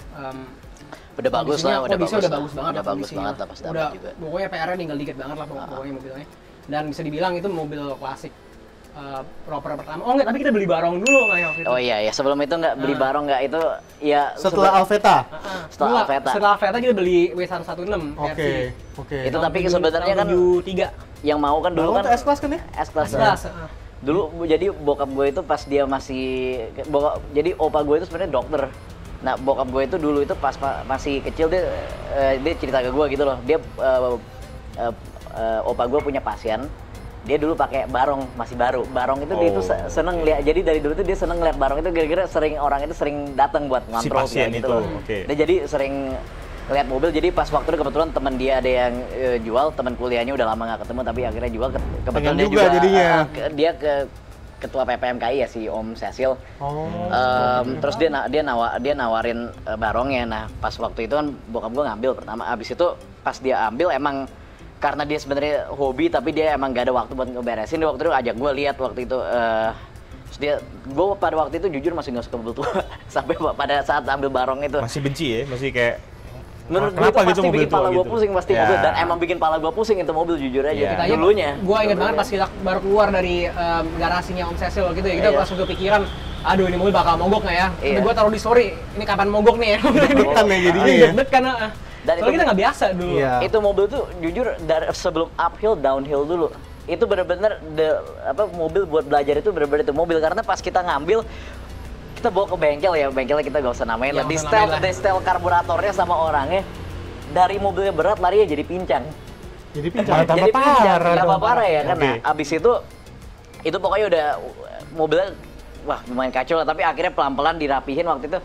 Udah bagus lah, udah bagus banget udah lah bagus kondisinya. banget lah pas Udah, dapat juga. pokoknya PR-nya tinggal dikit banget lah pokoknya mobilnya. Dan bisa dibilang itu mobil klasik proper pertama. Oh enggak, tapi kita beli barong dulu kayak waktu itu. Oh iya ya, sebelum itu nggak beli barong nggak itu ya Setelah Alfetta. setelah Alfetta. Setelah Alfetta kita beli W116 Oke, oke. Itu tapi sebenarnya kan 73 yang mau kan dulu Barong kan tuh S-Class kan ya? S-Class. S-Class. Dulu jadi bokap gue itu pas dia masih jadi opa gue itu sebenarnya dokter. Nah, bokap gue itu dulu itu pas masih kecil dia cerita ke gue gitu loh. Dia opa gue punya pasien. Dia dulu pakai barong masih baru. Barong itu dia itu seneng lihat. Jadi dari dulu itu dia seneng lihat barong itu gara-gara orang itu sering datang buat ngontrol pasien gitu itu, loh. oke. Dia jadi sering lihat mobil. Jadi pas waktu itu kebetulan teman dia ada yang jual, teman kuliahnya udah lama nggak ketemu tapi akhirnya jual. Kebetulan Pengen dia juga jadinya. dia ke ketua PPMKI ya si Om Cecil. Terus dia nawarin barongnya. Nah, pas waktu itu kan bokap gue ngambil pertama. Abis itu pas dia ambil emang karena dia sebenarnya hobi tapi dia emang gak ada waktu buat ngeberesin. Dia waktu itu ajak gue lihat waktu itu terus gue pada waktu itu jujur masih nggak suka mobil tua sampai pada saat ambil barong itu. Masih benci ya, masih kayak Menurut gue itu kenapa gitu pasti mobil bikin pala tua gue gitu? pusing pasti Ya. mobil dan emang bikin pala gue pusing itu mobil jujur aja. Ya. Kita Dulunya. Gue inget banget pas kita baru keluar dari garasinya Om Cecil gitu ya, kita Iya. langsung kepikiran, aduh ini mobil bakal mogok nggak ya? Iya. Gue taruh di story, ini kapan mogok nih ya? Deg-degan ya jadinya ya. Deg-degan, Dan soalnya itu- kita nggak biasa dulu. Iya. Itu mobil tuh jujur dari sebelum uphill downhill dulu. Itu benar-benar mobil buat belajar itu benar-benar itu mobil karena pas kita ngambil kita bawa ke bengkel ya, bengkelnya kita gak usah namain Ya, lah. nggak usah namain lah. Di setel karburatornya sama orangnya. Dari mobilnya berat larinya jadi pincang. Jadi pincang. Tambah Jadi pincang, parah tambah dong. parah ya kan. Oke. Nah, abis itu pokoknya udah mobilnya wah lumayan kacau lah. Tapi akhirnya pelan-pelan dirapihin waktu itu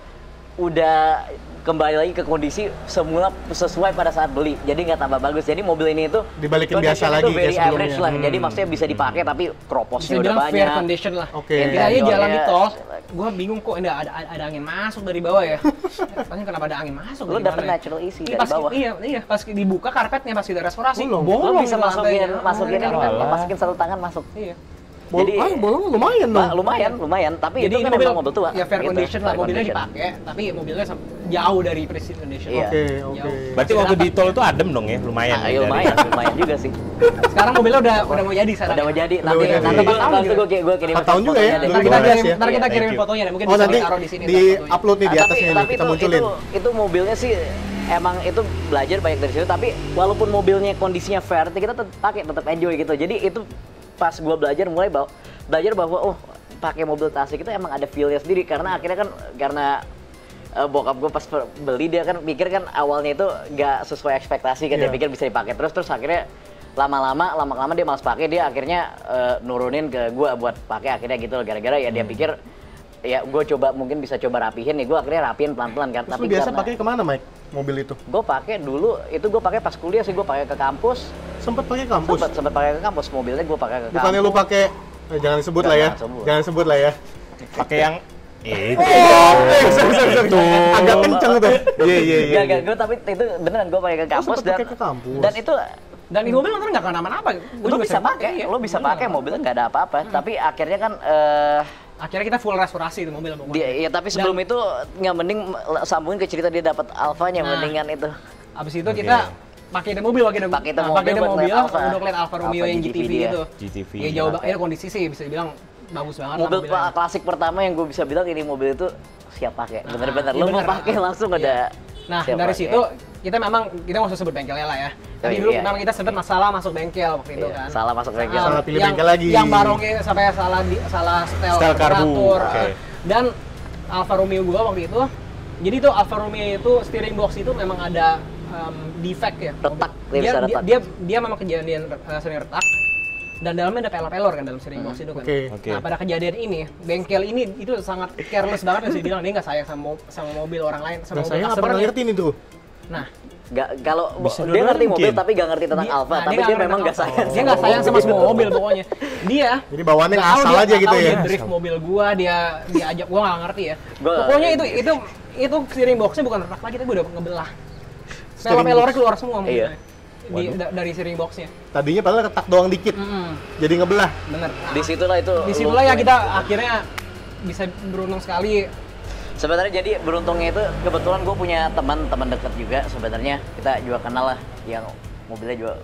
udah kembali lagi ke kondisi semula sesuai pada saat beli. Jadi nggak tambah bagus. Jadi mobil ini itu Dibalikin biasa condition lagi itu kayak very sebelumnya. average lah. Jadi maksudnya bisa dipakai tapi Bisa kroposnya udah dibilang fair banyak. condition lah. Oke. Kita aja jalan di Interiornya- tol, gue bingung kok ada angin masuk dari bawah ya. Tanya kenapa ada angin masuk? Lu dari dapet mana ya? natural AC Iya, dari pas bawah. Iya, pas dibuka karpetnya pas kita restorasi, Bolong. Lu bisa ke lantainya. masukin ini kan, Walah. masukin satu tangan masuk. Iya. Jadi bolong lumayan dong. lumayan, tapi Jadi itu kan ini memang mobil tua. Ya fair gitu. condition lah, Fair mobilnya condition. dipakai, tapi mobilnya jauh dari prestige condition. Iya. Oke, oke. Jauh. Berarti waktu di tol itu adem dong ya, lumayan. Nah, ya, iya, dari- lumayan juga sih. Sekarang mobilnya udah mau jadi sekarang. Udah mau jadi. Udah mau jadi. Nanti gue kirim 4 tahun juga ya, fotonya deh. Ntar kita 2012 kirim, ya. ntar kita Iya, kirim thank you. fotonya deh, mungkin Oh bisa nanti ditaruh di sini. di upload nih di Nah, atasnya nih, kita munculin. itu mobilnya sih emang itu belajar banyak dari situ tapi walaupun mobilnya kondisinya fair kita tetap pakai tetap enjoy gitu. Jadi itu pas gua belajar bahwa oh pakai mobil klasik itu emang ada feel-nya sendiri karena akhirnya kan karena bokap gue pas beli dia kan pikir kan awalnya itu nggak sesuai ekspektasi kan dia Iya. pikir bisa dipakai terus akhirnya lama-lama dia malas pakai dia akhirnya nurunin ke gue buat pakai akhirnya gitu loh gara-gara ya dia pikir ya gue mungkin bisa coba rapihin nih gue akhirnya rapihin pelan-pelan kan Terus tapi lu biasa karena pakai kemana, Mike? Mobil itu? gue pakai dulu itu gue pakai pas kuliah sih gue pakai ke kampus Sempet pakai kampus? sempet pakai ke kampus mobilnya gue pakai ke kampus. Bukannya lu pakai jangan disebut lah ya. Jangan sebut. Jangan sebut lah ya. Pakai yang itu. Sorry. Agak kenceng tuh. Iya. Gak, gue tapi itu beneran gue pakai ke kampus sempet pakai ke kampus. dan itu Dan ini mobil ntar nggak kenapa-napa. Lo bisa pakai, lo bisa pakai mobilnya nggak ada apa-apa. Tapi akhirnya kan akhirnya kita full restorasi itu mobil pokoknya. ya tapi sebelum itu nggak mending sambungin ke cerita dia dapat Alfanya, mendingan itu. Abis itu kita pakai mobil, pakai mobil untuk lihat Alfa Romeo yang GTV itu. GTV. Ya jauh banget, kondisi sih bisa dibilang bagus banget. Mobil klasik pertama yang gue bisa bilang ini mobil itu siap pakai. Bener-bener lo mau pakai langsung ada. Nah dari situ kita memang kita nggak usah sebut bengkelnya lah ya. Tapi dulu memang kita sempat masalah masuk bengkel waktu itu kan. Salah masuk bengkel. Salah pilih bengkel lagi. Yang barongnya sampai salah setel karbu. Dan Alfa Romeo gua waktu itu. Jadi itu Alfa Romeo itu steering box itu memang ada defect ya. Retak, dia memang kejadian sering retak. Dan dalamnya ada pelor-pelor kan dalam steering box itu kan. Nah pada kejadian ini, bengkel ini itu sangat careless banget sih bilang dia nggak sayang sama mobil orang lain, sama mobil sayang apa ngerti nih tuh? Nah, kalau dia ngerti mobil tapi nggak ngerti tentang Alfa, tapi dia memang nggak sayang. Dia nggak sayang sama semua mobil pokoknya. Dia. Jadi bawaannya asal aja gitu ya. Dia drift mobil gua, dia ajak gua nggak ngerti ya. Pokoknya itu steering boxnya bukan retak lagi, tapi udah ngebelah. Pelor-pelornya keluar semua mobilnya. Dari steering boxnya. Tadinya padahal retak doang dikit, jadi ngebelah. Bener. Disitulah ya kita akhirnya bisa beruntung sekali. Sebenarnya jadi beruntungnya itu kebetulan gue punya teman dekat juga sebenarnya, kita juga kenal lah yang mobilnya juga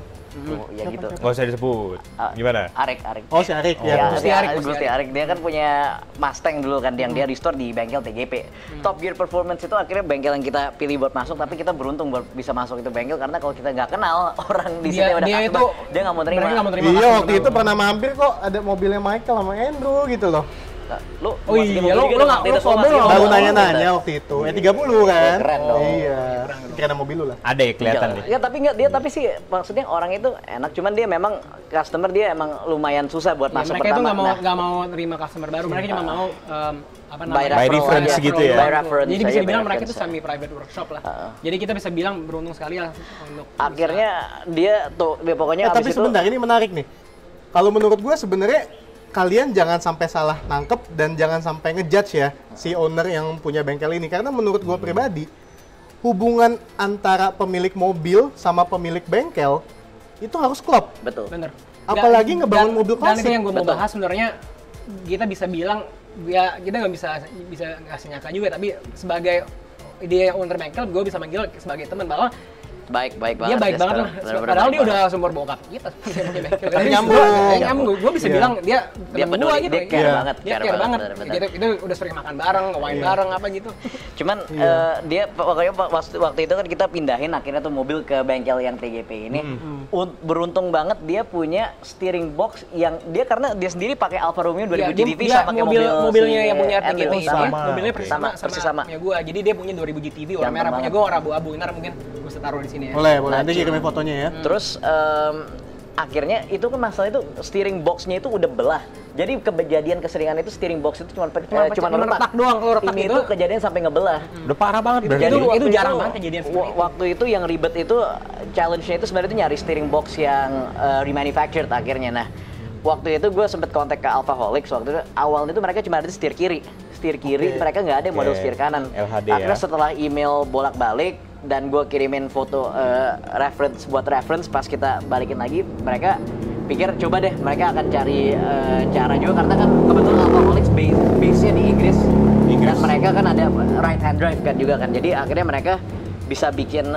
ya gitu. Nggak usah disebut. Gimana? Arik. Oh si Arik ya. Gusti Arik dia kan punya Mustang dulu kan yang dia restore di bengkel TGP. Top Gear Performance itu akhirnya bengkel yang kita pilih buat masuk, tapi kita beruntung bisa masuk itu bengkel karena kalau kita nggak kenal orang di sini udah customer, dia nggak mau terima. Iya waktu itu pernah mampir kok ada mobilnya Michael sama Andrew gitu loh. Lu nggak sombong baru nanya waktu itu 30 kan. Keren dong. Iya keren mobil lu lah. Ada ya kelihatan nih. Ya tapi nggak dia, tapi sih maksudnya orang itu enak, cuman dia memang customer dia emang lumayan susah buat masuk mereka pertama. Mereka itu nggak mau terima customer baru, mereka cuma mau by reference gitu ya. Jadi bisa dibilang mereka itu semi private workshop lah. Jadi kita bisa bilang beruntung sekali lah untuk akhirnya dia tuh pokoknya tapi sebentar ini menarik nih. Kalau menurut gue sebenarnya kalian jangan sampai salah nangkep dan jangan sampai ngejudge ya si owner yang punya bengkel ini, karena menurut gue pribadi hubungan antara pemilik mobil sama pemilik bengkel itu harus klop. Betul. Bener. Apalagi ngebangun mobil klasik. Dan itu yang gue mau bahas sebenarnya, kita bisa bilang ya kita nggak bisa ngasih nyangka juga, tapi sebagai dia owner bengkel gue bisa manggil sebagai teman bahwa baik banget. Dia baik banget lah. Padahal dia udah sumber bokap kita. Tapi nyambung. Gue bisa bilang dia temen gue gitu. Dia care banget. Dia care banget. Kita udah sering makan bareng, wine bareng apa gitu. Cuman dia pokoknya waktu itu kan kita pindahin akhirnya tuh mobil ke bengkel yang TGP ini. Beruntung banget dia punya steering box yang dia karena dia sendiri pakai Alfa Romeo 2000 GTV sama pakai mobilnya yang punya TGP ini. Mobilnya persis sama ya gue. Jadi dia punya 2000 GTV warna merah, punya gue warna abu-abu. Ntar mungkin gue bisa taruh di sini. Boleh, nanti kirimin fotonya ya. Terus akhirnya itu kan masalah itu steering box-nya itu udah belah. Jadi kejadian keseringan itu steering box itu cuma retak doang. Kalau retak itu kejadian sampai ngebelah. Udah parah banget berarti. Itu jarang banget kejadian seperti itu. Waktu itu yang ribet itu challenge-nya itu sebenarnya itu nyari steering box yang remanufactured akhirnya. Nah, waktu itu gue sempet kontak ke Alfaholics waktu itu. Awalnya itu mereka cuma ada setir kiri, mereka nggak ada model setir kanan. LHD akhirnya ya. setelah email bolak-balik dan gue kirimin foto reference pas kita balikin lagi, mereka pikir coba deh mereka akan cari cara juga karena kan kebetulan Alfaholics base-nya di Inggris dan mereka kan ada right hand drive kan juga kan, jadi akhirnya mereka bisa bikin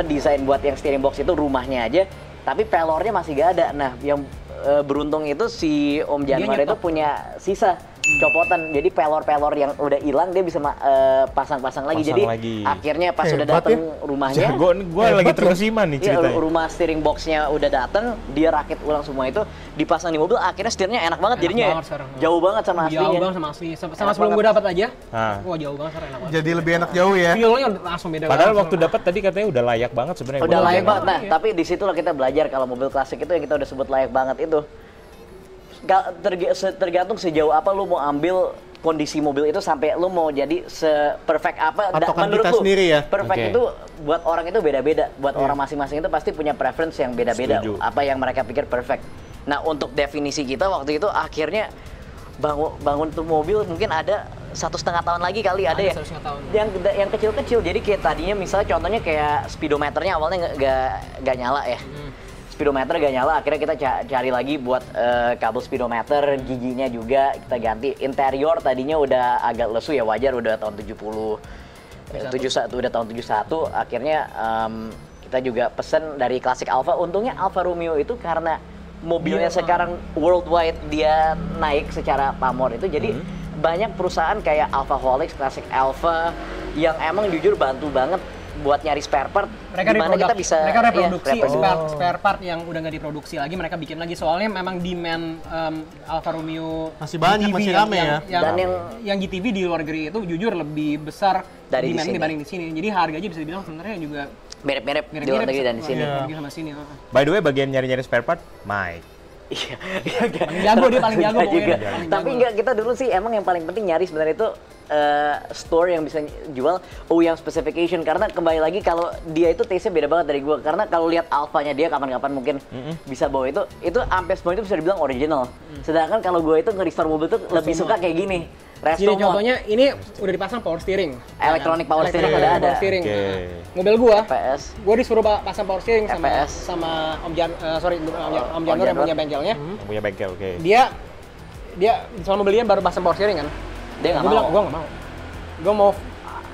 desain buat yang steering box itu rumahnya aja tapi pelornya masih gak ada. Nah yang beruntung itu si Om Januar itu punya sisa copotan, jadi pelor-pelor yang udah hilang dia bisa pasang-pasang lagi. Jadi akhirnya pas udah dateng rumahnya, gue lagi terkesima nih ceritanya. Rumah steering boxnya udah dateng, dia rakit ulang semua itu, dipasang di mobil, akhirnya setirnya enak banget jadinya. Jauh banget sama aslinya. Jauh banget sama asli. Sama sebelum gue dapat aja. Wah jauh banget sekarang, enak banget. Jadi lebih enak jauh ya. Feel-nya langsung beda. Padahal waktu dapat tadi katanya udah layak banget sebenarnya. Udah layak banget. Nah, tapi disitulah kita belajar kalau mobil klasik itu yang kita udah sebut layak banget itu. Tergantung sejauh apa lu mau ambil kondisi mobil itu sampai lu mau jadi se-perfect apa menurut lu sendiri ya. Perfect itu buat orang itu beda-beda, buat orang masing-masing itu pasti punya preference yang beda-beda. Apa yang mereka pikir perfect. Nah untuk definisi kita waktu itu akhirnya bangun tuh mobil mungkin ada 1,5 tahun lagi kali ada ya. 1,5 tahun. Yang kecil-kecil. Jadi kayak tadinya misalnya contohnya kayak speedometernya awalnya nggak nyala ya. Speedometer gak nyala, akhirnya kita cari lagi buat kabel speedometer, giginya juga kita ganti. Interior tadinya udah agak lesu ya, wajar udah tahun 71 udah tahun 71. Akhirnya kita juga pesen dari Classic Alfa. Untungnya Alfa Romeo itu karena mobilnya sekarang worldwide dia naik secara pamor itu, jadi banyak perusahaan kayak Alfaholics, Classic Alfa yang emang jujur bantu banget buat nyari spare part. Mereka kita bisa reproduksi spare part yang udah nggak diproduksi lagi, mereka bikin lagi, soalnya memang demand Alfa Romeo masih banyak, GTV masih rame ya. Dan yang GTV di luar negeri itu jujur lebih besar dari demand dibanding di sini. Jadi harganya bisa dibilang sebenarnya juga mirip-mirip di luar negeri dan di sini. Sama sini. By the way, bagian nyari-nyari spare part, Mike. Iya. Paling jago dia, paling jago pokoknya. Tapi enggak, kita dulu sih emang yang paling penting nyari sebenarnya itu store yang bisa jual OEM specification, karena kembali lagi kalau dia itu taste-nya beda banget dari gue, karena kalau lihat Alfanya dia kapan-kapan mungkin bisa bawa itu sampai semua itu bisa dibilang original. Sedangkan kalau gue itu nge-restore mobil tuh lebih suka kayak gini. Jadi contohnya ini udah dipasang power steering. Electronic power steering udah ada. Power steering. Mobil gua disuruh pasang power steering sama Om Janur yang punya bengkelnya. Punya bengkel, oke. Dia selama belinya baru pasang power steering kan. Dia nggak mau. Bilang, gua nggak mau. Gua mau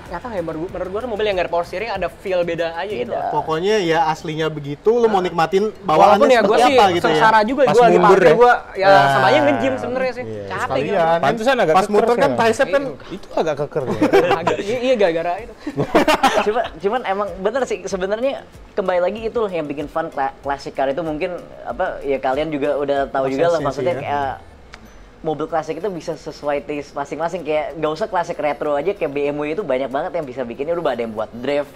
nyata ya, menurut gua mobil yang nggak ada power steering ada feel beda aja gitu. Pokoknya ya aslinya begitu, lu mau nikmatin bawaannya ya gua seperti sih apa gitu ya. sengsara juga, gua lagi parkir gua ya sama aja nge-gym sebenarnya sih. Capek gitu. Pantesan agak pas muter kan tricep kan itu agak keker. Iya gara-gara itu. Cuman emang bener sih sebenarnya, kembali lagi itu yang bikin fun classic car itu, mungkin apa ya, kalian juga udah tahu juga lah, maksudnya kayak mobil klasik itu bisa sesuai taste masing-masing, kayak gak usah klasik retro aja, kayak BMW itu banyak banget yang bisa bikinnya. Udah ada yang buat drift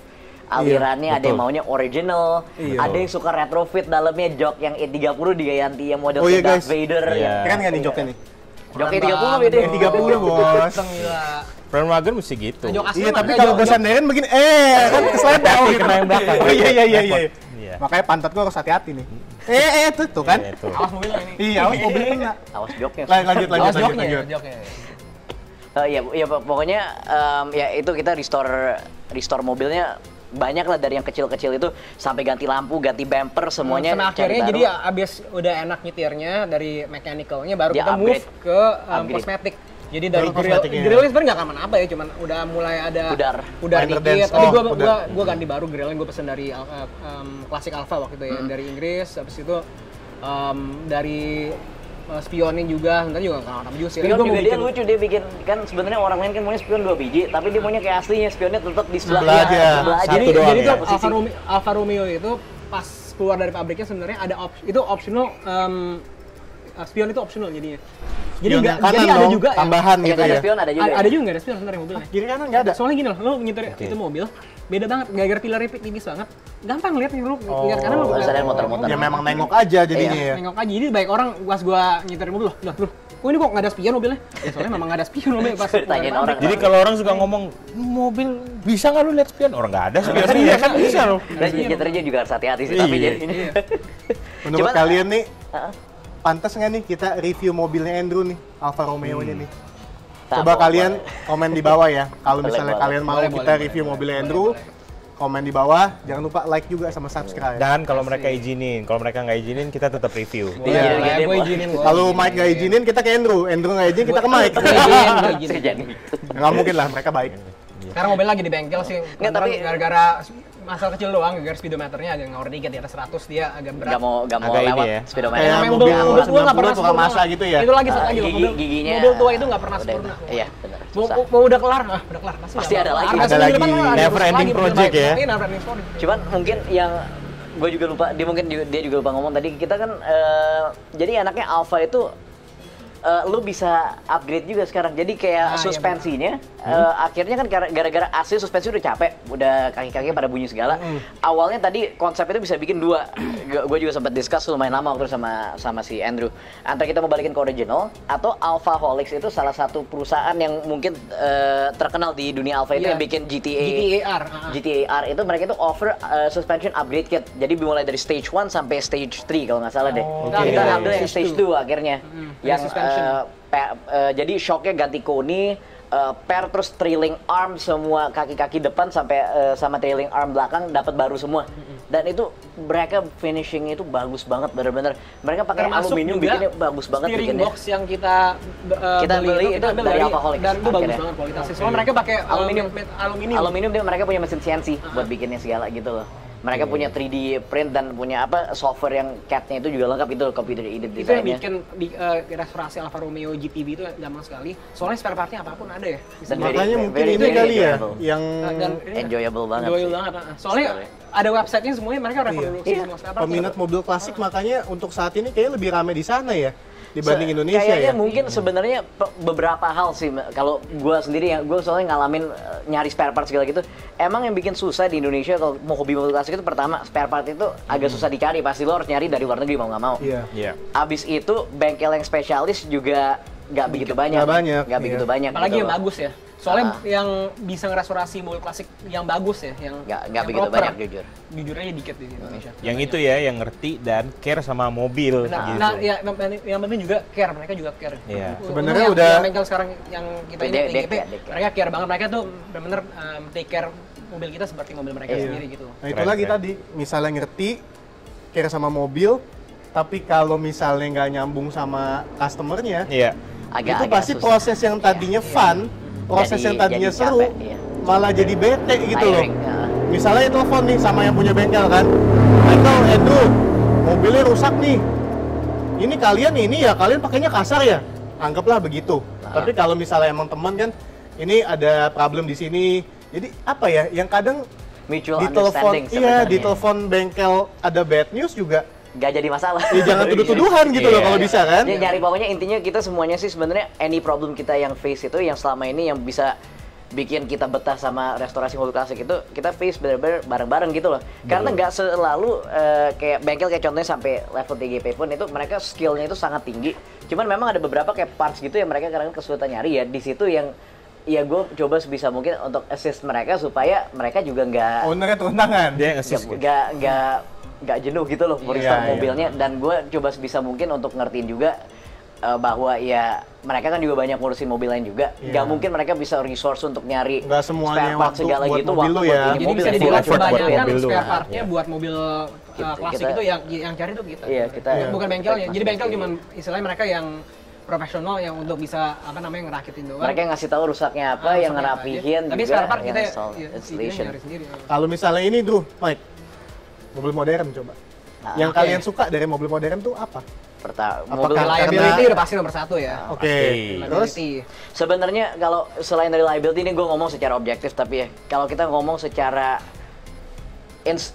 alirannya, ada yang maunya original, ada yang suka retrofit dalamnya jok yang E30 diganti yang model Darth Vader. Keren nggak nih joknya nih? Joknya 30 beda. E30 bos. Front wagon mesti gitu. Iya, tapi kalau gue sandarin begini, kan keslendang gitu. Kena yang belakang. Oh iya. Makanya pantat gue harus hati-hati nih. Tuh kan. Awas mobilnya ini. Iya, awas mobilnya kena. Awas joknya. Lanjut. Joknya. Iya pokoknya ya itu kita restore mobilnya banyak lah, dari yang kecil-kecil itu sampai ganti lampu, ganti bumper, semuanya. Sama akhirnya jadi abis udah enak nyetirnya dari mechanicalnya, baru dia kita move ke kosmetik. Jadi dari grillnya sebenarnya nggak aman apa ya, cuman udah mulai ada pudar dikit. Tapi gua ganti baru grillnya, gue pesen dari Classic Alfa waktu itu ya, dari Inggris. Habis itu dari spionnya juga, sebenarnya juga nggak kenapa juga sih. Spion juga dia lucu, dia bikin kan sebenarnya orang lain kan maunya spion 2 biji, tapi dia maunya kayak aslinya spionnya tetap di sebelah aja. Jadi tuh Alfa Romeo itu pas keluar dari pabriknya sebenarnya ada itu optional, spion itu optional jadinya. Jadi ada juga tambahan gitu ya. Spion ada juga. Ada juga nggak ada spion sebenarnya mobilnya. Kiri kanan nggak ada. Soalnya gini loh, lo nyetir itu mobil beda banget, gara-gara pilarnya tipis banget, gampang liatnya lu lihat kanan lu. Sadar motor-motor. Ya memang nengok aja jadinya ya. Nengok aja, jadi baik orang pas gua nyetir mobil loh, kok ini kok nggak ada spion mobilnya? Ya soalnya memang nggak ada spion mobilnya pas. Tanyain orang. Jadi kalau orang suka ngomong mobil bisa nggak lu lihat spion? Orang nggak ada spion. Iya kan bisa loh. Dan nyetirnya juga harus hati-hati sih, tapi jadi ini. Menurut kalian nih, pantas nggak nih kita review mobilnya Andrew nih, Alfa Romeo-nya nih? Coba kalian komen di bawah ya. Kalau misalnya kalian mau kita review mobilnya Andrew, komen di bawah. Jangan lupa like juga sama subscribe. Dan kalau mereka izinin, kalau mereka nggak izinin kita tetap review. Iya. Gue izinin. Kalau Mike nggak izinin kita ke Andrew nggak izinin kita ke Mike. Nggak mungkin lah, mereka baik. Sekarang mobil lagi di bengkel sih. Nggak, tapi gara-gara masalah kecil doang, gara-gara speedometernya agak ngawur dikit, di atas 100 dia agak berat. Gak mau agak lewat ya. speedometer. Kayak mobil 90 tukang masa gitu ya. Itu lagi giginya. Mobil tua itu nggak pernah sempurna. Iya, benar. Mau udah kelar pasti ada lagi. Ada lagi. Never ending project ya. Cuman mungkin yang gue juga lupa, dia juga lupa ngomong tadi, kita kan jadi anaknya Alfa itu lu bisa upgrade juga sekarang. Jadi kayak suspensinya akhirnya kan gara-gara AC suspensi udah capek, udah kaki-kakinya pada bunyi segala. Awalnya tadi konsep itu bisa bikin dua. Gue juga sempat discuss lumayan lama waktu sama si Andrew. Antara kita mau balikin ke original atau Alfaholics itu salah satu perusahaan yang mungkin terkenal di dunia Alfa itu yang bikin GT-AR itu mereka itu offer suspension upgrade kit. Jadi dimulai dari stage 1 sampai stage 3 kalau nggak salah deh. Kita ambil yang stage 2 akhirnya. Yang jadi shocknya ganti koni, pair terus trailing arm semua kaki-kaki depan sampai sama trailing arm belakang dapat baru semua. Dan itu mereka finishing itu bagus banget bener-bener. Mereka pakai Termasuk aluminium juga bikinnya bagus banget steering bikinnya. box yang kita beli itu dari Alcoholics dan itu bagus akhirnya. banget kualitasnya. Soalnya mereka pakai Aluminium dia mereka punya mesin CNC buat bikinnya segala gitu loh. Mereka punya 3D print dan punya software yang CAD-nya itu juga lengkap, itu computer aided Itu yang design-nya. bikin restorasi Alfa Romeo GTB itu gampang sekali. Soalnya spare part-nya apapun ada ya. Dan Makanya very- mungkin very- ini very kali ya, enjoyable. yang Dan Enjoyable banget enjoyable sih. banget. Soalnya ada website-nya semuanya mereka reproduksi Iya. semua spare part. peminat mobil klasik, makanya untuk saat ini kayaknya lebih ramai di sana ya dibanding Indonesia Kayaknya ya. mungkin sebenarnya beberapa hal sih. Kalau gue sendiri yang gue soalnya ngalamin nyari spare part segala gitu. Emang yang bikin susah di Indonesia kalau mau hobi mobil klasik itu pertama spare part itu agak susah dicari. Pasti lo harus nyari dari luar negeri mau nggak mau. Iya. Iya. Abis itu bengkel yang spesialis juga nggak begitu banyak. Nggak banyak, Nggak begitu iya. banyak. Apalagi gitu yang loh. bagus ya. Soalnya yang bisa ngerestorasi mobil klasik yang bagus ya, yang Nggak begitu proper. banyak jujur. Jujur aja dikit di Indonesia. Yang itu ya, yang ngerti dan care sama mobil Nah, gitu. nah, ya, yang penting juga care, mereka juga care. Iya. Sebenarnya Yang- udah- yang bengkel sekarang yang kita ini Dia TGP, care, dia care. mereka care banget. Mereka tuh benar-benar take care mobil kita seperti mobil mereka Iya. sendiri gitu. Nah itu Keren, lagi keren. tadi, misalnya ngerti, care sama mobil, tapi kalau misalnya nggak nyambung sama customernya, Iya. Agak itu pasti susah. proses yang tadinya fun, proses yang tadinya jadi seru, capek, iya. malah jadi bete gitu loh. Tiring, ya. Misalnya telepon nih sama yang punya bengkel kan, Michael, Edu, mobilnya rusak nih. Ini kalian kalian pakainya kasar ya? Anggaplah begitu. Tapi kalau misalnya emang teman kan, ini ada problem di sini. Jadi apa ya? Yang kadang Mutual di telepon, understanding iya sebenarnya. di telepon bengkel ada bad news juga. Nggak jadi masalah. Ya jangan tuduh-tuduhan gitu loh Iya. kalau bisa kan. Ya, nyari pokoknya intinya kita semuanya sih sebenarnya any problem kita yang face itu yang selama ini yang bisa bikin kita betah sama restorasi mobil klasik itu kita face bener-bener bareng-bareng gitu loh. Karena nggak selalu kayak bengkel kayak contohnya sampai level TGP pun itu mereka skillnya itu sangat tinggi. Cuman memang ada beberapa kayak parts gitu yang mereka kadang kesulitan nyari ya. Di situ yang ya gue coba sebisa mungkin untuk assist mereka supaya mereka juga nggak Ownernya turun tangan. Dia nge-assist gitu. nggak jenuh gitu loh Iya, merestore iya. mobilnya. Dan gue coba sebisa mungkin untuk ngertiin juga bahwa ya mereka kan juga banyak ngurusin mobil lain juga. Iya. Nggak mungkin mereka bisa resource untuk nyari Nggak semuanya spare part waktu segala buat gitu mobil lu ya. buat Jadi mobil. bisa Full dibilang effort buat kebanyakan mobil spare doang. partnya Iya. buat mobil klasik kita- itu yang cari tuh kita. Iya, kita Bukan bengkelnya. Jadi bengkel Iya. cuma istilahnya mereka yang profesional yang untuk bisa ngerakitin doang. mereka yang ngasih tahu rusaknya apa, yang Rusaknya apa ngerapihin aja. Tapi juga, spare part yang kita install installation. nyari sendiri. Kalau misalnya ini tuh, Mike, mobil modern coba. Yang oke. kalian suka dari mobil modern tuh apa? Mobil Apakah lain Reliability karena- udah pasti nomor satu ya. Oke. Terus Reliability. sebenarnya kalau selain dari liability ini gue ngomong secara objektif, tapi ya kalau kita ngomong secara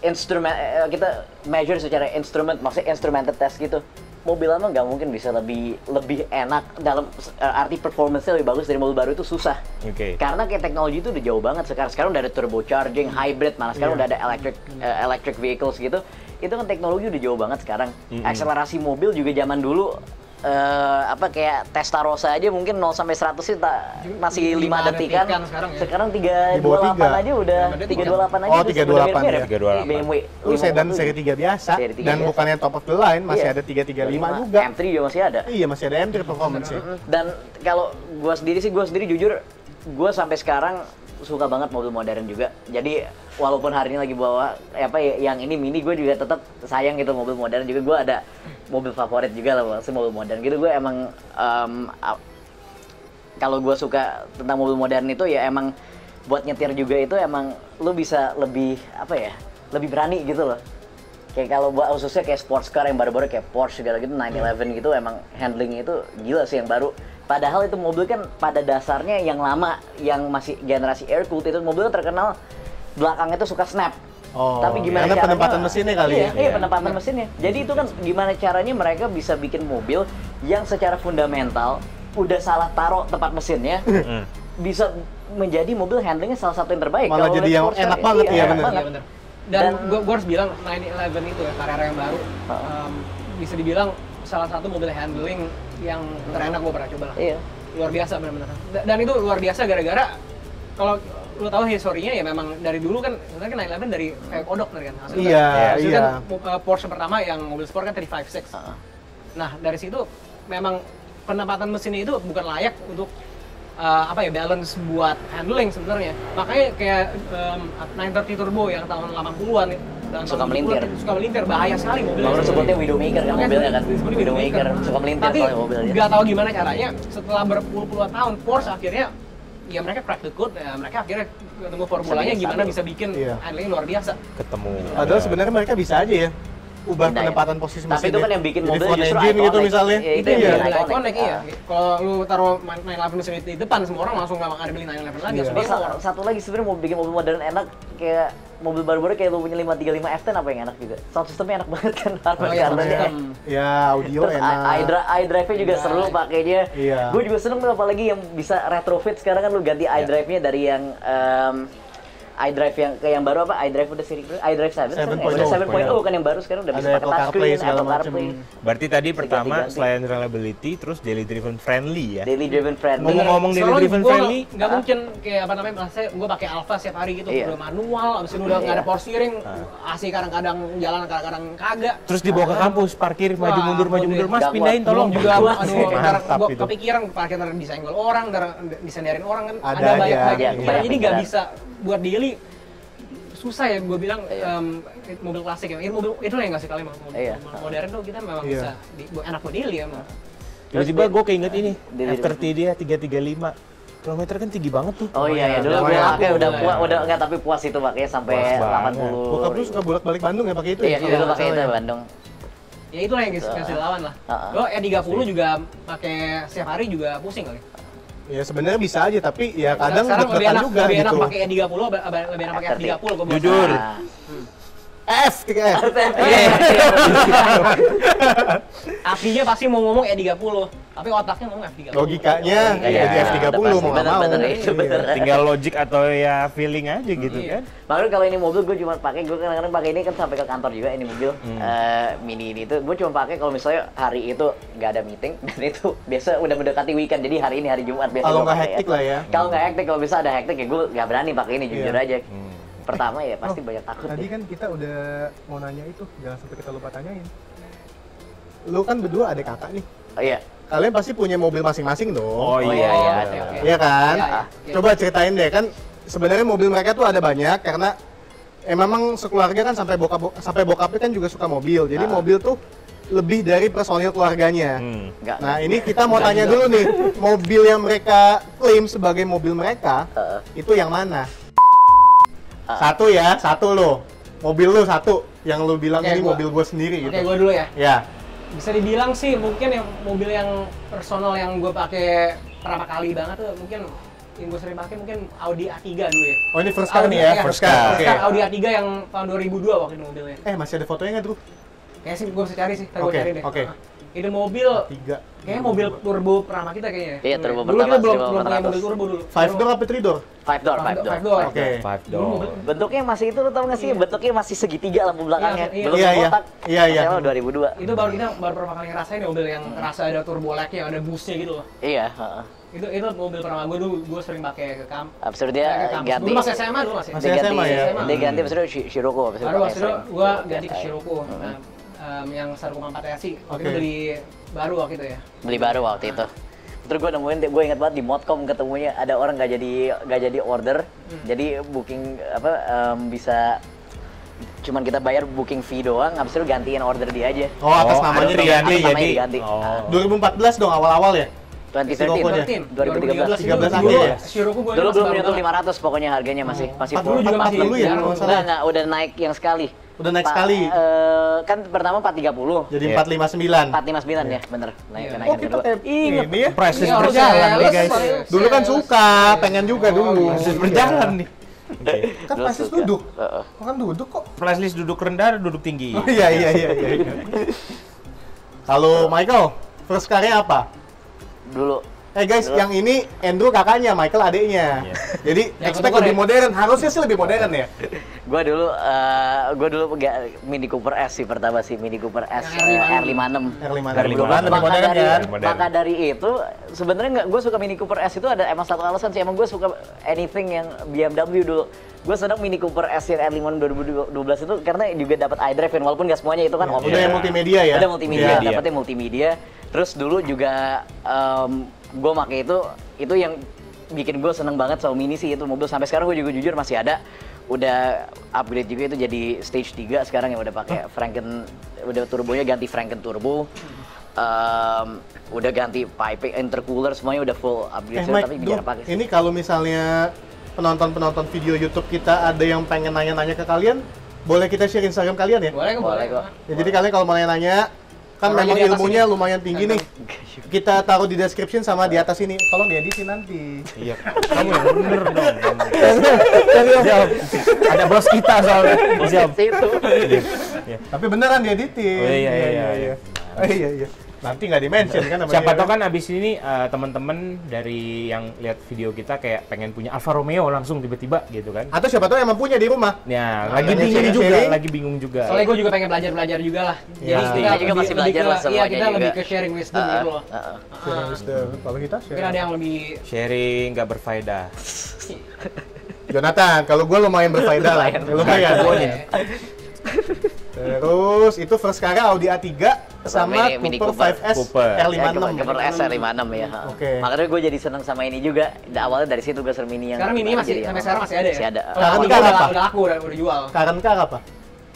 instrumen kita measure secara instrument, maksudnya instrumented test gitu, mobil lama nggak mungkin bisa lebih enak dalam arti performance-nya lebih bagus dari mobil baru itu susah. Oke. Karena kayak teknologi itu udah jauh banget sekarang udah ada turbocharging, hybrid, malah sekarang udah ada electric vehicles gitu. Itu kan teknologi udah jauh banget sekarang. Akselerasi mobil juga zaman dulu kayak Testarossa aja mungkin 0 sampai 100 sih masih 5 5 detikan. detikan sekarang ya. Sekarang Di bawah 328 3. aja udah 328 aja Oh, udah 328 mirip-mirip. ya. 328. BMW. lu sedan seri 3 biasa Seri 3 dan biasa. bukan yang top of the line, masih Iya. ada 335 juga. M3 juga masih ada. Iya, masih ada M3 performance ya. Dan kalau gue sendiri jujur, gue sampai sekarang suka banget mobil modern juga. Jadi walaupun hari ini lagi bawa yang ini mini, gue juga tetap sayang gitu mobil modern juga. Gue ada mobil favorit juga lah, maksudnya mobil modern gitu. Gue emang kalau gue suka tentang mobil modern itu ya emang buat nyetir juga itu emang lu bisa lebih lebih berani gitu loh. Kayak kalau buat khususnya kayak sports car yang baru-baru kayak Porsche segala gitu, 911 gitu, emang handlingnya itu gila sih yang baru. Padahal itu mobil kan pada dasarnya yang lama, yang masih generasi air cooled itu mobil terkenal belakangnya tuh suka snap. Oh, Tapi gimana karena caranya? penempatan mesinnya kali iya, ya? Iya, penempatan mesinnya. Jadi itu kan gimana caranya mereka bisa bikin mobil yang secara fundamental udah salah taruh tempat mesinnya, bisa menjadi mobil handlingnya salah satu yang terbaik. Malah Kalau jadi lihat yang Porsche, enak banget ya, enak bener. banget. Iya benar. Dan gue harus bilang 911 itu ya, Carrera yang baru, bisa dibilang salah satu mobil handling yang terenak gue pernah coba lah. Iya. Luar biasa benar-benar. Dan itu luar biasa gara-gara kalau lo tahu historinya ya memang dari dulu kan sebenarnya kan 911 dari kayak kodok kan. Hasilnya Iya, hasilnya iya. kan Porsche pertama yang mobil sport kan 356. Nah, dari situ memang penempatan mesinnya itu bukan layak untuk balance buat handling sebenarnya. Makanya kayak 930 Turbo yang tahun 80-an ya. Dan Suka tahun melintir. 70-an, suka melintir, bahaya sekali mobilnya. Baru sebutnya Widowmaker kan Makanya mobilnya kan. disebutnya Widowmaker suka melintir Tapi soalnya mobilnya. nggak tahu gimana caranya setelah berpuluh-puluh tahun Porsche akhirnya ya mereka crack the code, ya mereka akhirnya ketemu formulanya Bisa gimana stabil. bisa bikin Iya. handling luar biasa. Ketemu. Padahal sebenarnya mereka bisa aja ya ubah Pindah ya. penempatan posisi Tapi itu kan yang bikin mobil front justru engine gitu iconic. misalnya. Iya, itu yang Iya. bikin Iconic, iconic. iya. Kalau lu taruh 911 mesin di depan, semua orang langsung nggak ada beli 911 lagi. Iya. langsung Terus dia satu lagi sebenarnya mau bikin mobil modern enak kayak mobil baru-baru kayak lu punya 535 F10 apa yang enak juga. Sound systemnya enak banget kan. Oh iya, sound system. Ya, audio Terus enak. iDrive-nya juga seru pakainya. Iya. Gue juga seneng tuh apalagi yang bisa retrofit sekarang kan lu ganti iDrive-nya dari yang iDrive yang ke yang baru apa? iDrive udah seri iDrive 7 kan? 7.0. Udah 7.0 kan yang baru sekarang udah Ada bisa pakai Apple CarPlay touchscreen, segala Apple macem. CarPlay. Berarti tadi pertama ganti-ganti. selain reliability, terus daily driven friendly ya. Daily driven friendly. Ngomong-ngomong daily Soalnya driven gua friendly, nggak mungkin kayak apa namanya, maksudnya gue pakai Alfa setiap hari gitu, Iya. udah manual, abis itu udah nggak ada power steering, AC kadang-kadang jalan kadang-kadang kagak. terus dibawa ke kampus, parkir maju mundur, Mas Nggak pindahin kuat. tolong Belum juga. Aduh, Mantap ntar gua itu. kepikiran parkir ntar disenggol orang, ntar disenderin orang kan, Ada ada banyak aja, banyak iya. pikiran. Jadi nggak Pikiran. bisa buat daily susah ya, gue bilang Iya. mobil klasik ya, mobil itu lah yang nggak sekali mobil Iya. modern tuh kita memang Iya. bisa enak buat daily ya emang. Tiba-tiba gue keinget ini, Daily F30 dia 335. Kilometer kan tinggi banget tuh. Oh iya ya, dulu gue lumayan. pakai udah Lumayan. puas, udah enggak tapi puas itu pakainya sampai Puas banget. 80. Bokap lu suka bolak-balik Bandung ya pakai itu Iya, ya? dulu pakai itu Bandung. Ya itulah yang kasih lawan lah. Lo E30 juga pakai setiap hari juga pusing kali. Ya sebenarnya bisa aja tapi ya kadang Sekarang lebih deg-degan enak, juga lebih enak gitu. pakai E30, lebih enak pakai F30 gua bilang. Jujur. Nah, F, 3F. Apinya pasti mau ngomong E30, tapi otaknya ngomong F30. Logikanya Iya, ya di F30 udah mau pasti. nggak mau. Bener-bener itu, Iya. bener. Tinggal logic atau ya feeling aja gitu Iya. kan. Makanya kalau ini mobil gue cuma pakai, gue kadang-kadang pakai ini kan sampai ke kantor juga ini mobil mini ini itu gue cuma pakai kalau misalnya hari itu nggak ada meeting dan itu biasa udah mendekati weekend, jadi hari ini hari Jumat biasa Kalau gua nggak pakai hektik lah ya. Kalau nggak hektik, kalau bisa ada hektik ya gue nggak berani pakai ini jujur Iya. aja. Pertama ya pasti banyak takut Tadi deh. kan kita udah mau nanya itu, jangan sampai kita lupa tanyain. Lu kan berdua adik kakak nih. Oh iya. Kalian pasti punya mobil masing-masing dong. Oh iya, iya. iya. Oke. Iya kan? Iya, iya. Coba ceritain deh kan sebenarnya mobil mereka tuh ada banyak karena memang sekeluarga kan sampai bokapnya kan juga suka mobil. Jadi mobil tuh lebih dari personil keluarganya. Nggak. Nah, ini kita mau tanya dulu nih, mobil yang mereka klaim sebagai mobil mereka itu yang mana? Satu ya, satu lo. Mobil lu satu yang lu bilang Oke, ini gua. mobil gue sendiri Oke, gitu. gue dulu ya. Ya. Bisa dibilang sih mungkin yang mobil yang personal yang gue pakai pertama kali banget tuh mungkin yang gue sering pakai mungkin Audi A3 dulu ya. Oh, ini first car nih ya, iya, first car. Oke. Audi A3 yang tahun 2002 waktu itu mobilnya. Masih ada fotonya nggak, Drew? Kayaknya sih gue bisa cari sih, ntar gue Oke, cari deh. oke. Itu mobil, Tiga. kayaknya mobil turbo pertama kita kayaknya. Iya, turbo Dulu kita pertama, belum 1400. punya mobil turbo dulu. 5 door apa 3 door? Five door. Five door. Oke. Five Dulu mobil, door. Bentuknya masih itu, lu tau nggak sih? Bentuknya masih segitiga lampu belakangnya. Iya, Belum iya, iya. kotak. Iya, iya. Masih 2002. itu baru kita baru pertama kali ngerasain ya mobil yang ngerasa ada turbo lag-nya, ada boost-nya gitu loh. Iya, heeh. Itu mobil pertama gue dulu, gue sering pakai ke Abis itu dia ganti. Dulu masih SMA dulu masih. Masih Dia ganti, SMA ya? Dia ganti abis itu Scirocco abis itu Baru pakai waktu itu sering. gue ganti ke Scirocco. Nah, yang 1,4 SI. Waktu itu Oke. beli baru waktu itu ya. Beli baru waktu itu. Terus gue nemuin, gue ingat banget di Modcom ketemunya ada orang nggak jadi order, jadi booking apa bisa cuman kita bayar booking fee doang, habis itu gantiin order dia aja. Oh, atas Oh, namanya ada diganti. diganti. Namanya jadi- diganti. Oh. 2014 dong awal-awal ya? 2013, 2013. 13 dulu, akhir ya? Scirocco gue Dulu belum nyentuh 500 pokoknya harganya masih Dulu full. juga masih 40 ya, jarang. kalau nggak salah. Enggak, udah naik yang sekali. Udah naik sekali. Kan pertama 430. Jadi Iya. 459. 459 ya, bener. Naik Iya. kenaikan Oh, kita kedua. kayak ini ya. Prices Ini harus berjalan nih sales, guys. sales. Dulu kan suka, pengen juga dulu. Prices berjalan nih. Kan Dulu pasti suka. duduk. Heeh. Kan duduk kok. Flashlight duduk rendah, duduk tinggi. Oh iya. Kalau Michael, first car-nya apa? Dulu Guys, yang ini Andrew kakaknya, Michael adiknya. Iya. Jadi Yang expect kedua lebih ya? modern, harusnya sih lebih modern ya. Gua dulu nggak Mini Cooper S sih pertama sih, Mini Cooper S R56. R56. R56 Maka lebih modern kan? Maka dari itu sebenarnya nggak, gue suka Mini Cooper S itu ada emang satu alasan sih, emang gue suka anything yang BMW dulu. Gue senang Mini Cooper S yang R56 2012 itu karena juga dapat iDrive, walaupun nggak semuanya itu kan opsi. Udah yang multimedia ya? Udah multimedia, Iya. dapetnya multimedia. Terus dulu juga gue pakai itu yang bikin gue seneng banget sama Mini sih itu mobil. Sampai sekarang gue juga jujur masih ada. Udah upgrade juga itu jadi stage 3 sekarang yang udah pakai Franken, udah turbonya ganti Franken turbo. Udah ganti pipe, intercooler, semuanya udah full upgrade. Mike, Tapi biar pakai sih. ini kalau misalnya penonton video YouTube kita ada yang pengen nanya-nanya ke kalian, boleh kita share Instagram kalian ya? Boleh kok. Ya, jadi kalian kalau mau nanya-nanya, kan Taruh memang aja di atas ilmunya ini. lumayan tinggi nih. Kita taruh di description sama di atas ini. Tolong diedit nanti. Iya, kamu yang bener dong. Siap. Ada bos kita soalnya. Siap. Itu. Tapi beneran dieditin. Oh, iya. Iya. Nanti nggak di-mention kan sama Siapa dia, tahu kan abis ini teman-teman dari yang lihat video kita kayak pengen punya Alfa Romeo langsung tiba-tiba gitu kan. Atau siapa tahu emang punya di rumah. Ya, Nah, lagi ini bingung sharing. juga, lagi bingung juga. Soalnya gue juga pengen belajar juga lah. Ya. Jadi Kita juga masih belajar lah Iya, semuanya kita juga. lebih ke sharing wisdom gitu loh. Sharing wisdom. Kalau kita Mungkin sharing. ada yang lebih Sharing nggak berfaedah. Jonathan, kalau gue lumayan berfaedah lah. Lumayan. Terus itu first car Audi A3 sama Mini Cooper Cooper. 5S Cooper. R56. Cooper S R56 ya. Oke. Makanya gue jadi seneng sama ini juga. Awalnya dari situ gue ser Mini yang sekarang ini masih jadi- sampai sekarang masih ada ya? Masih ada. Kalau Current Audi car udah apa? laku, udah jual. Current car apa?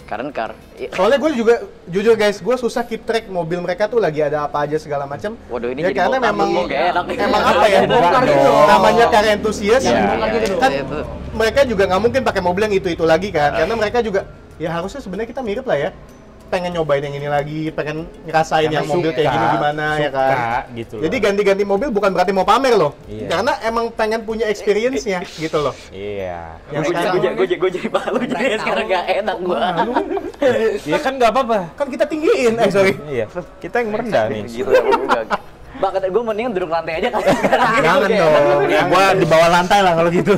Current car. Soalnya gue juga jujur guys, gue susah keep track mobil mereka tuh lagi ada apa aja segala macam. Waduh, ini ya jadi karena bongkar memang dulu, gak enak. emang apa ya? Bongkar gitu. Namanya car enthusiast. Iya, bongkar gitu dong. Kan Itu. mereka juga nggak mungkin pakai mobil yang itu lagi kan, karena mereka juga ya harusnya sebenarnya kita mirip lah ya. Pengen nyobain yang ini lagi, pengen ngerasain Karena yang mobil kayak gini gimana ya kan. gitu loh. Jadi ganti-ganti mobil bukan berarti mau pamer loh. Iya. Karena emang pengen punya experience-nya gitu loh. Iya. Yang Gue sekarang jadi malu jadi sekarang gak enak gue. Iya kan nggak apa-apa. kan kita tinggiin, sorry. Iya. Kita yang merendah nih. Gitu ya, Bahkan gue mendingan duduk lantai aja kali sekarang. Jangan Kayak dong. Ya gua di bawah lantai lah kalau gitu.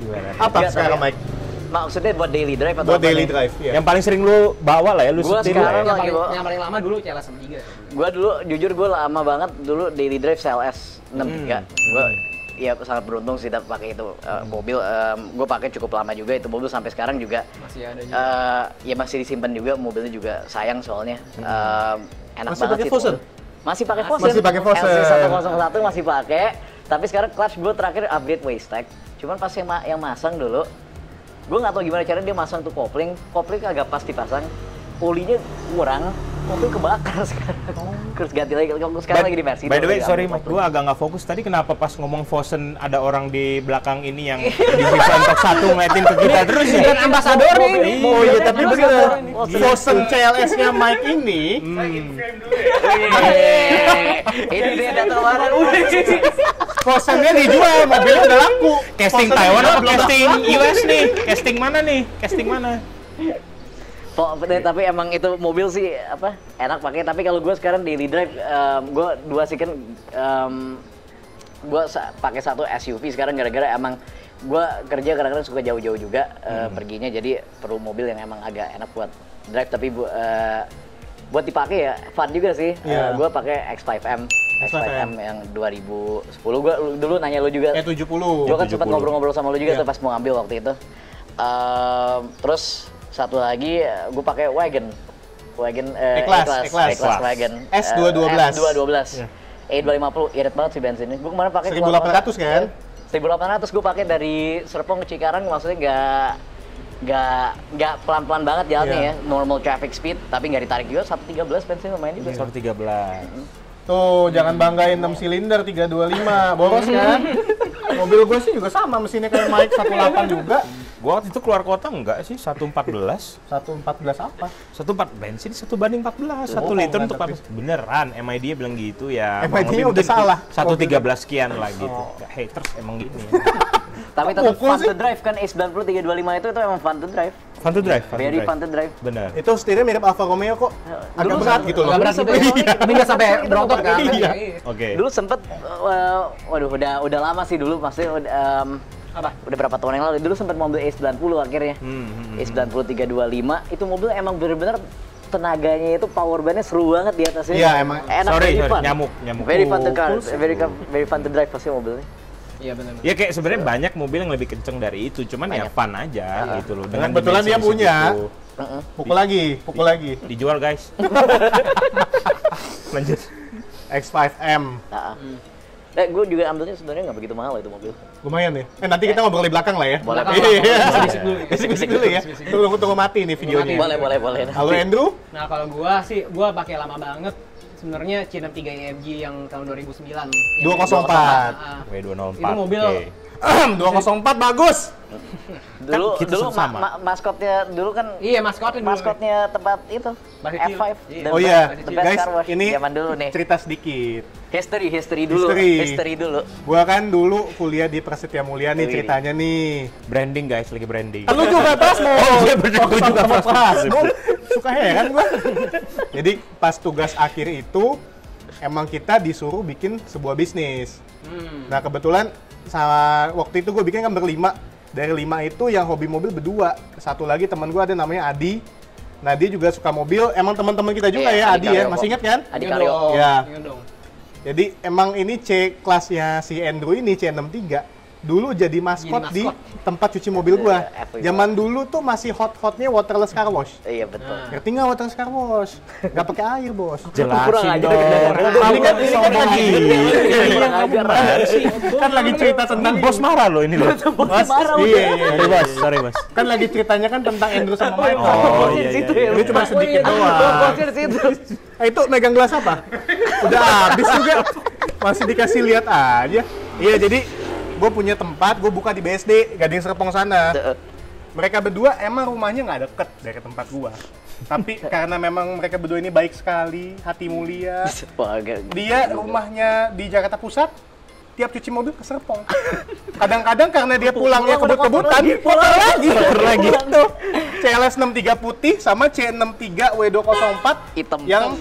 Gimana? Apa Iya, sekarang tapi- Mike? Maksudnya buat daily drive atau Buat apa daily nih? drive ya. Yang paling sering lu bawa lah ya, lu Gua setir sekarang lah ya. lagi bawa. Yang paling lama dulu CLS 3. Gue dulu, jujur gue lama banget dulu daily drive CLS 63. Gue ya sangat beruntung sih dapat pakai itu mobil. Gue pakai cukup lama juga itu mobil sampai sekarang juga. Masih ada juga. Ya masih disimpan juga, mobilnya juga sayang soalnya. Enak Masih banget pakai sih. Fosun? Masih pakai Fosun. Masih pakai Fosun. LC101 masih pakai. Tapi sekarang clutch gue terakhir upgrade Waystack. Cuman pas yang masang dulu, gue nggak tahu gimana caranya dia masang tuh kopling agak pas dipasang, olinya kurang, kopling kebakar sekarang. Terus ganti lagi, sekarang lagi di Mercy. By the way, sorry Mike, gua agak nggak fokus tadi. Kenapa pas ngomong Fosun ada orang di belakang ini yang divisa untuk satu ngeliatin ke kita terus ya? Kan ambasador ini. Oh iya, tapi Terus bener. motor ini. Fosun CLS-nya Mike ini Ini dia data mana? Fosunnya dijual, mobilnya udah laku. Casting Fosun Taiwan dijual, apa belum casting laku. US nih? Casting mana nih? Casting mana? Tapi emang itu mobil sih apa enak pakai. Tapi kalau gue sekarang daily drive, gue dua sih kan, gue pakai satu SUV sekarang gara-gara emang gue kerja kadang-kadang suka jauh-jauh juga perginya, jadi perlu mobil yang emang agak enak buat drive. Tapi buat dipakai ya fun juga sih. Iya. Gue pakai X5M yang 2010. Gue dulu nanya lo juga. 70. Gue kan sempat 70. ngobrol-ngobrol sama lo juga Iya. tuh pas mau ambil waktu itu. Terus satu lagi gue pakai wagon E-Class. wagon S212. S212 Iya. E250 irit banget sih bensinnya. Gue kemarin pakai 1800 kan? 1800 gue pakai dari Serpong ke Cikarang, maksudnya nggak pelan-pelan banget jalannya Iya. ya, normal traffic speed, tapi nggak ditarik juga. 113 bensin lumayan juga. 113. Tuh, jangan banggain 6 silinder 325, boros kan? Mobil gue sih juga sama, mesinnya kayak Mike 18 juga. Gua waktu itu keluar kota enggak sih? 114. 114 apa? 14 bensin 1/14. 1 Oh, liter enggak, untuk tapi- 14. Beneran, MID bilang gitu ya. MID-nya udah salah. 113 sekian lah gitu. Oh. Haters emang gini. Tapi tetap Pukul fun sih. to drive kan, E90 325 itu emang fun to drive. Fun to drive, fun to Very drive. fun to drive. Bener. Itu setirnya mirip Alfa Romeo kok. Agak Dulu berat gitu loh. Nggak berat gitu ya. Tapi nggak sampai berotot kan? Iya. Oke. Dulu sempet, waduh udah lama sih dulu, maksudnya Apa? udah berapa tahun yang lalu. Dulu sempet mobil E90 akhirnya. E90 325 itu mobil emang bener-bener tenaganya itu, power bandnya seru banget di atasnya. Iya, emang. Enak, Sorry, very fun. nyamuk. Very fun to Oh, car, cool sih. very fun to drive pasti mobilnya. Iya benar. Ya kayak sebenarnya banyak mobil yang lebih kenceng dari itu, cuman ya Banyak. fun aja gitu loh. Kebetulan dia dimensi punya. segitu. Pukul lagi. Dijual guys. Lanjut. X5M. Nah, Gue juga ambilnya sebenarnya nggak begitu mahal itu mobil. Lumayan ya. Nanti kita ngobrol di belakang lah ya. Boleh. Iya. Bisik dulu. Bisik dulu ya. Tunggu mati nih videonya. Boleh. Halo Andrew. Nah kalau gua sih, gua pakai lama banget. Sebenarnya C63 AMG yang tahun 2009. 204. W204. Itu mobil. Oke. 204 bagus. Dulu kita dulu sama. maskotnya dulu kan Iya maskotnya dulu. maskotnya tempat itu Basit F5. Chill. Oh iya, The best guys, car wash ini zaman dulu nih. cerita sedikit. History dulu. History. History dulu. Gua kan dulu kuliah di Prasetya Mulia nih Wih. ceritanya nih. Branding guys, lagi branding. Lu juga pas mau. Oh iya bener, gua juga pas. Gua suka heran gua. Jadi pas tugas akhir itu emang kita disuruh bikin sebuah bisnis. Nah kebetulan sama waktu itu gue bikin kan berlima. Dari 5 itu yang hobi mobil berdua. Satu lagi teman gue ada namanya Adi. Nah dia juga suka mobil. Emang teman-teman kita juga Iya, ya Adi Adi ya. Karyo. Masih ingat kan? Adi Iya Karyo. dong, Ya. iya dong. Jadi emang ini C kelasnya si Andrew ini C63 dulu jadi maskot di tempat cuci mobil gua. Zaman dulu tuh masih hot-hotnya waterless car wash. Iya betul. Ngerti nggak waterless car wash? Nggak pakai air bos. Kurang Jelasin ajar dong. kedengaran. Ini kan lagi Kurang ajar. kan lagi cerita tentang Bos marah loh ini loh. Bos. marah Iya. Sorry bos, sorry bos. Kan lagi ceritanya kan tentang Andrew sama Michael. Oh, Di iya, situ iya, ya. Ini cuma sedikit doang. Bosnya di situ. Itu megang gelas apa? Udah habis juga. Masih dikasih lihat aja. Iya, jadi gue punya tempat, gue buka di BSD, Gading Serpong sana. Mereka berdua emang rumahnya nggak deket dari tempat gue. Tapi karena memang mereka berdua ini baik sekali, hati mulia. Wah, agak. Dia rumahnya di Jakarta Pusat, tiap cuci mobil ke Serpong. Kadang-kadang karena dia pulangnya kebut-kebutan, pulang lagi. Tuh. CLS 63 putih sama C63 W204 Hitam. yang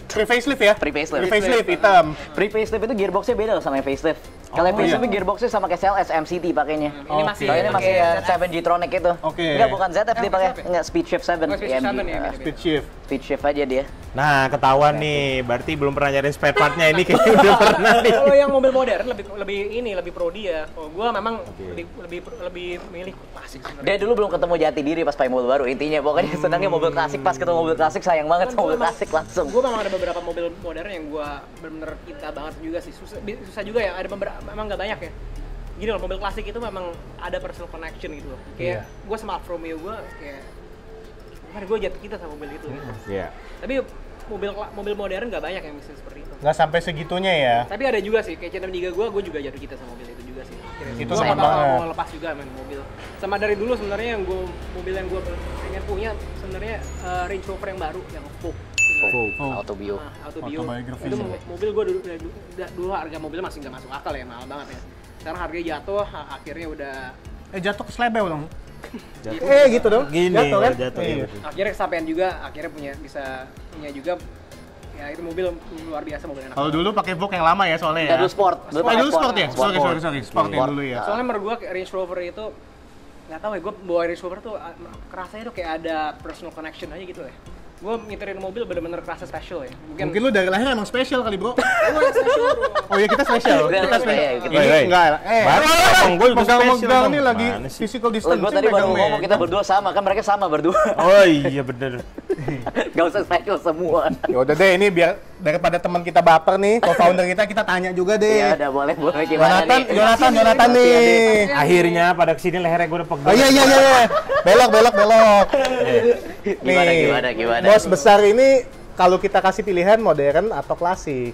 pre-facelift ya? Pre-facelift. Pre-facelift hitam. Pre-facelift itu gearboxnya beda sama yang facelift. Kalau yang facelift gearboxnya sama kayak CLS MCT pakainya. Ini masih Kalau ini masih pakai ya ZF. 7 G-tronic itu. Oke. Enggak, bukan ZF dia pakai. ZF ya? Enggak, Speed Shift 7. Oh, Speed Shift 7 ya, beda-beda. Speed shift. Speed Shift aja dia. Nah, ketahuan nih, berarti belum pernah nyariin spare partnya ini kayaknya udah pernah nih. Kalau yang mobil modern lebih pro dia. Kalau gua memang lebih milih klasik sebenarnya. Dia dulu belum ketemu jati diri pas pakai mobil baru. Intinya pokoknya senangnya mobil klasik, pas ketemu mobil klasik sayang banget sama mobil klasik langsung. Gue memang ada beberapa mobil modern yang gue bener-bener cinta banget juga sih. Susah juga ya, ada beberapa, memang nggak banyak ya. Gini loh, mobil klasik itu memang ada personal connection gitu loh. Kayak gue sama Alfa Romeo gue kayak, gimana gue jatuh kita sama mobil itu. Iya. Tapi mobil modern nggak banyak yang bisa seperti itu. Nggak sampai segitunya ya. Tapi ada juga sih, kayak C63 gue juga jatuh kita sama mobil itu juga sih. Itu Gue sama bakal banget. mau lepas juga main mobil. Sama dari dulu sebenarnya yang mobil yang gue pengen punya sebenarnya Range Rover yang baru, yang Vogue. Autobio. Autobio. Autobiography. Itu mobil gue dulu harga mobilnya masih nggak masuk akal ya, mahal banget ya. Sekarang harganya jatuh, akhirnya udah Jatuh ke slebel dong. Gitu. Gitu dong. Gini, Jatuh kan? jatuh, Iya. iya. akhirnya kesampaian juga, akhirnya bisa punya juga. Ya itu mobil luar biasa, mobil enak. Kalau dulu pakai Vogue yang lama ya soalnya ya. Kita dulu sport. Oh, dulu sport ya? Sport. Sorry. Sport yang dulu ya. Soalnya menurut gue Range Rover itu nggak tahu ya, gue bawa Range Rover tuh kerasanya tuh kayak ada personal connection aja gitu ya. Gue ngiterin mobil bener-bener kerasa special ya. Mungkin lu dari lahir emang spesial kali, Bro. special bro. Oh iya, kita spesial. Kita Kita spesial. spesial, kita. Ini Woi, enggak. Baru abang gue juga megang-megang spesial, nih Bang. lagi Mana sih? physical Gue distancing tadi baru megang ngomong megang. kita berdua sama, kan mereka sama berdua. Oh iya bener. Gak usah special semua. Ya udah deh, ini biar daripada teman kita baper nih, co-founder kita tanya juga Ya deh. udah boleh gimana nih? Jonathan nih. Akhirnya pada kesini lehernya gue udah pegel. Oh iya. Belok. Gimana? Bos besar ini kalau kita kasih pilihan modern atau klasik.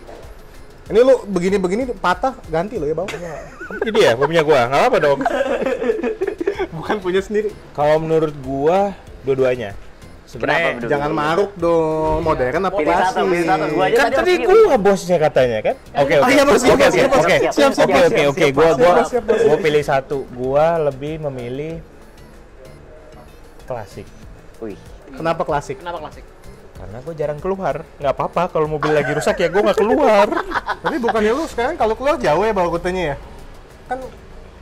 Ini lu begini patah ganti lo ya, Bang. Ini ya punya gua, nggak apa dong. Bukan punya sendiri. Kalau menurut gua dua-duanya. Kenapa Sebenarnya berdua? Jangan maruk dong, modern apa Pilih klasik. satu. Gua aja kan tadi tadi harus pilih. gua bosnya katanya kan. Oke. Oh iya, bos. Oke. Siap. Gua pilih satu. Gua lebih memilih klasik. Wih. Kenapa klasik? Kenapa klasik? Karena gue jarang keluar. Nggak apa-apa kalau mobil lagi rusak ya gue nggak keluar. Tapi bukannya lu sekarang kalau keluar jauh ya bawa kotanya ya? Kan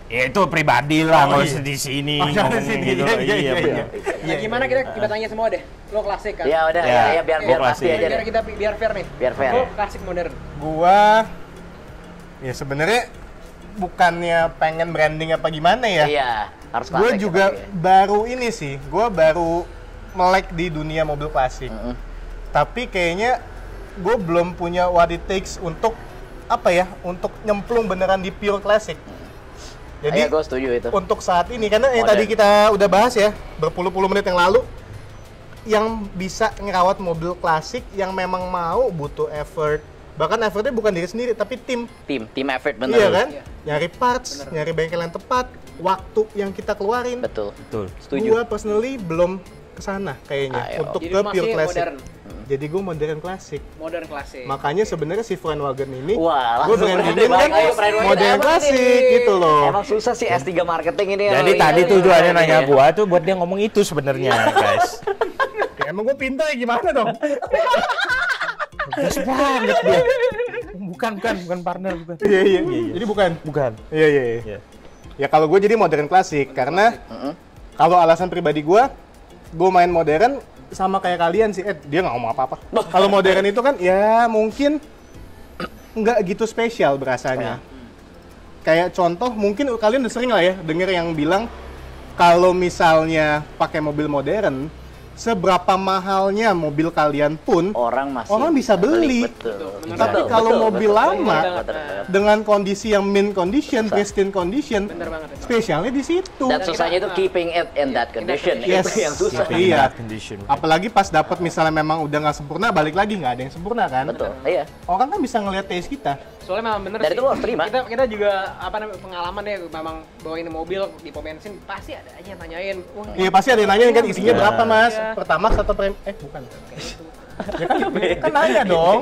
Ya itu pribadi lah, Oh, nggak iya. usah di sini Oh, jangan ngomong di sini. gitu. Iya. bener. Ya gimana kita tanya semua deh. Lo klasik kan? Ya udah, Ya, ya biar gua pasti klasik. aja Biar deh. kita biar fair nih. Biar fair. Lo klasik modern. gua ya sebenarnya bukannya pengen branding apa gimana ya? Iya, harus Gue klasik. juga tapi ya. baru ini sih, gue baru melek di dunia mobil klasik. Tapi kayaknya gue belum punya what it takes untuk apa ya, untuk nyemplung beneran di pure classic. Jadi gue setuju itu. untuk saat ini, karena yang Modern. tadi kita udah bahas ya berpuluh-puluh menit yang lalu, yang bisa ngerawat mobil klasik yang memang mau butuh effort, bahkan effortnya bukan diri sendiri tapi tim. Tim effort bener. Iya kan? Nyari parts, nyari bengkel yang tepat, waktu yang kita keluarin. Betul. Betul. Setuju. Gua personally belum kesana kayaknya Ayo. untuk Jadi ke masih pure classic. modern. Jadi gue modern klasik. Modern klasik. Makanya sebenarnya si Volkswagen ini Wah, gue langsung brandingin berarti kan ayo, brand modern Emang klasik nih. gitu loh. Emang susah sih S3 marketing ini. Jadi yang tadi ini, tujuannya ini, nanya ya. gua tuh buat dia ngomong itu sebenarnya, guys. Ya, emang gue pintar ya gimana dong? Gas banget dia. Bukan partner, bukan. Iya iya. Jadi bukan. Bukan. Iya iya. Iya. Ya kalau gue jadi modern klasik karena kalau alasan pribadi gue main modern sama kayak kalian sih. Dia nggak ngomong apa-apa. Kalau modern itu kan ya mungkin nggak gitu spesial berasanya. Kayak contoh mungkin kalian udah sering lah ya denger yang bilang kalau misalnya pakai mobil modern, seberapa mahalnya mobil kalian pun Orang bisa beli. Betul. Tapi Betul, kalau betul, mobil betul. lama Betul. dengan kondisi yang mint condition, pristine condition, Bener banget itu. spesialnya di situ. Dan susahnya itu keeping it in that condition. Yes. Itu yang susah. Iya. Condition. Apalagi pas dapat misalnya memang udah nggak sempurna, balik lagi nggak ada yang sempurna kan? Betul. Iya. Orang kan bisa ngelihat taste kita. Soalnya memang bener Dan sih. itu lo harus terima. Kita juga apa namanya pengalaman ya, memang bawain mobil di pom bensin pasti ada aja yang tanyain. Wah, Iya pasti ada yang nanya kan isinya Iya. berapa mas? Iya. Pertamax atau bukan? Ya kan nanya dong.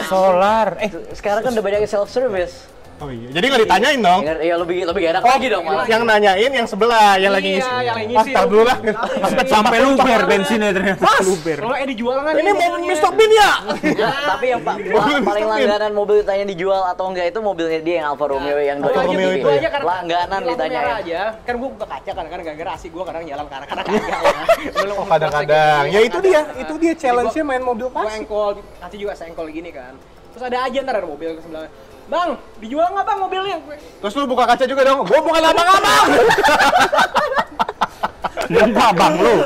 Solar. Sekarang kan udah banyak self service. Oh iya. Jadi nggak ditanyain dong. Ya lebih enak lagi dong malah. Yang nanyain yang sebelah, yang lagi ngisi. Iya, yang lagi ngisi. Tar dulu lah. Sampai luber bensinnya ternyata. Luber. Kalau dijual kan Ini mau Mr. Bean ya? Tapi yang paling langganan mobil ditanya dijual atau enggak itu mobilnya dia yang Alfa Romeo yang Alfa Romeo itu ya? langganan ditanyain. aja. Kan gua buka kaca kan gara-gara asik gua kadang jalan karena kagak ya. Oh kadang-kadang. Ya itu dia challenge-nya main mobil Gua klasik. engkol, kasih juga sengkol gini kan. Terus ada aja ntar ada mobil ke sebelah. Bang, dijual nggak bang mobilnya? Terus lu buka kaca juga dong. Gua bukan abang-abang. Lupa bang lu.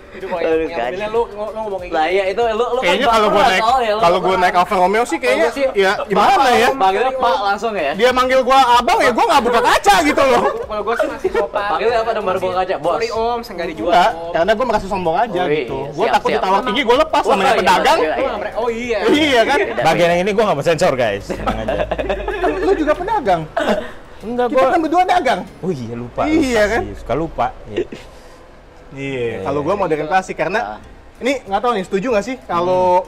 Itu kalau Aduh, yang mobilnya lu ngomong kayak Lah gitu. iya itu lu Kayaknya kan kalau gua baperan naik soalnya, lu baperan. Alfa Romeo sih kayaknya Kalau gua sih, ya gimana ya? Panggilnya Pak langsung ya. Dia manggil gua abang ya gua nggak buka kaca gitu loh. Kalau gua sih masih sopan. Panggilnya apa dong baru buka kaca, bos? Sorry om, nggak dijual. Enggak, Om. karena gua merasa sombong aja Oh, iya, gitu. Gua siap, takut siap. ditawar tinggi gua lepas Wah, namanya iya, pedagang. iya, iya. Oh iya. Iya kan? Bagian yang ini gua nggak mau sensor guys. Tenang aja. Kan lu juga pedagang. Enggak Kita kan berdua dagang. Oh iya lupa. Iya, lupa kan? sih. Suka lupa. Iya. Iya, kalau gua modern klasik karena ini nggak tahu nih setuju nggak sih kalau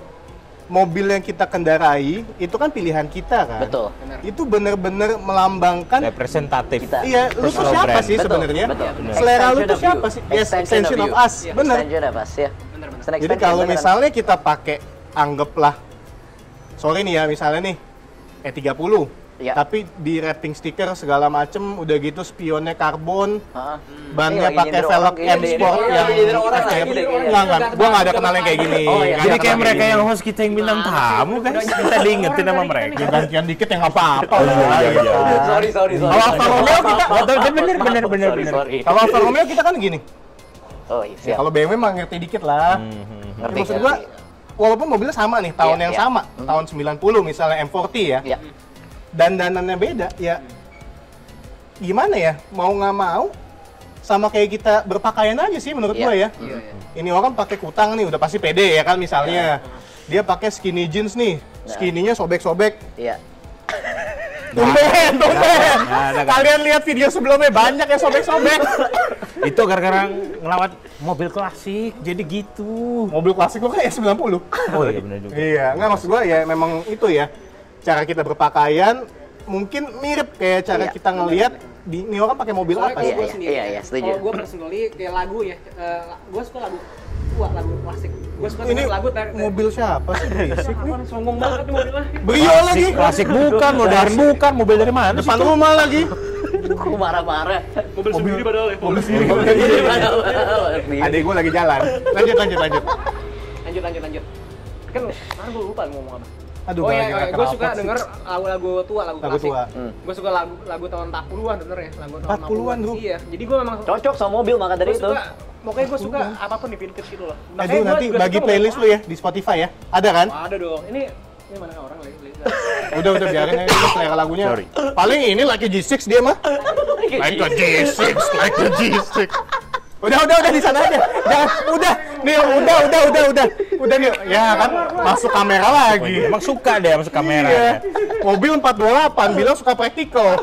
mobil yang kita kendarai itu kan pilihan kita kan. Betul. Itu bener-bener melambangkan Representatif. Kita. iya, lu tuh Personal siapa brand. sih Betul, sebenarnya? betul. Selera lu Extension tuh of siapa you. sih? Yes, extension of you. us. Iya, Bener. Extension of us ya. Bener-bener. It's an Jadi extension, kalau beneran. misalnya kita pakai anggaplah sorry nih ya misalnya nih E30 Iya. tapi di wrapping stiker segala macem udah gitu spionnya karbon Heeh. bannya Ini lagi pakai nyindir velg orang, M ini, Sport ini, yang nyindir orang lagi, kayak deh, enggak gua nggak ada kenal yang kayak gini. Oh, iya. Nggak Jadi ada kayak kenal mereka gini. yang host kita yang bintang tamu guys. Kita diingetin sama mereka. Ya, gantian dikit ya nggak apa-apa Oh, lah, iya, ya iya. kan. Sorry. Kalau Alfa Romeo kita Bener. Sorry. kalau Alfa Romeo kita kan gini. Oh iya, Ya, siap. kalau BMW mah ngerti dikit lah. Ya, Ngerti, maksud gua walaupun mobilnya sama nih tahun Iya, yang iya. sama, tahun 90 misalnya M40 ya. Ya. Dandanannya beda ya gimana ya mau nggak mau sama kayak kita berpakaian aja sih menurut Iya. gua ya Iya, iya. ini orang pakai kutang nih udah pasti pede ya kan misalnya dia pakai skinny jeans nih skinny-nya sobek-sobek Iya. tumben ada, kan? kalian lihat video sebelumnya banyak yang sobek-sobek Itu gara-gara ngelawat mobil klasik. Jadi gitu. mobil klasik gua kan S90 Oh iya benar juga. iya nggak maksud gua ya memang itu ya cara kita berpakaian mungkin mirip kayak cara Iya. kita ngelihat di ini orang pakai mobil Soalnya apa kalau sih gue Iya, sendiri, iya, setuju. kalau gue personally kayak lagu ya, gue suka lagu tua, lagu klasik. Gue suka ini denger lagu mobil siapa sih berisik nih Apaan, sombong banget nih mobilnya. Brio lagi Klasik bukan, modern bukan, mobil dari mana sih? depan rumah lagi Aku marah-marah. Mobil sendiri padahal ya. mobil sendiri adek gue lagi jalan lanjut Lanjut. Kan mana gue lupa ngomong apa. aduh Oh lagi iya, nggak gue kenal suka pot sih. denger lagu tua, lagu lagu klasik. tua Gue suka lagu tahun 40-an sebenarnya, lagu tahun 40-an, Bro? Iya, jadi gue memang Cocok sama mobil maka dari gue itu. suka Pokoknya gue suka apapun di vintage gitu loh. Aduh, nanti bagi playlist lu ya di Spotify ya. Ada kan? Ada dong. Ini mana orang Leza? Udah biarin aja ini selera lagunya. Sorry. Paling ini like a G6 dia mah. Like a G6, like a G6. Udah di sana aja. Jangan, udah. Nil, udah Nil. Ya kan masuk kamera lagi. Emang suka deh masuk kamera. Iya. Ya. Mobil 428 bilang suka praktikal.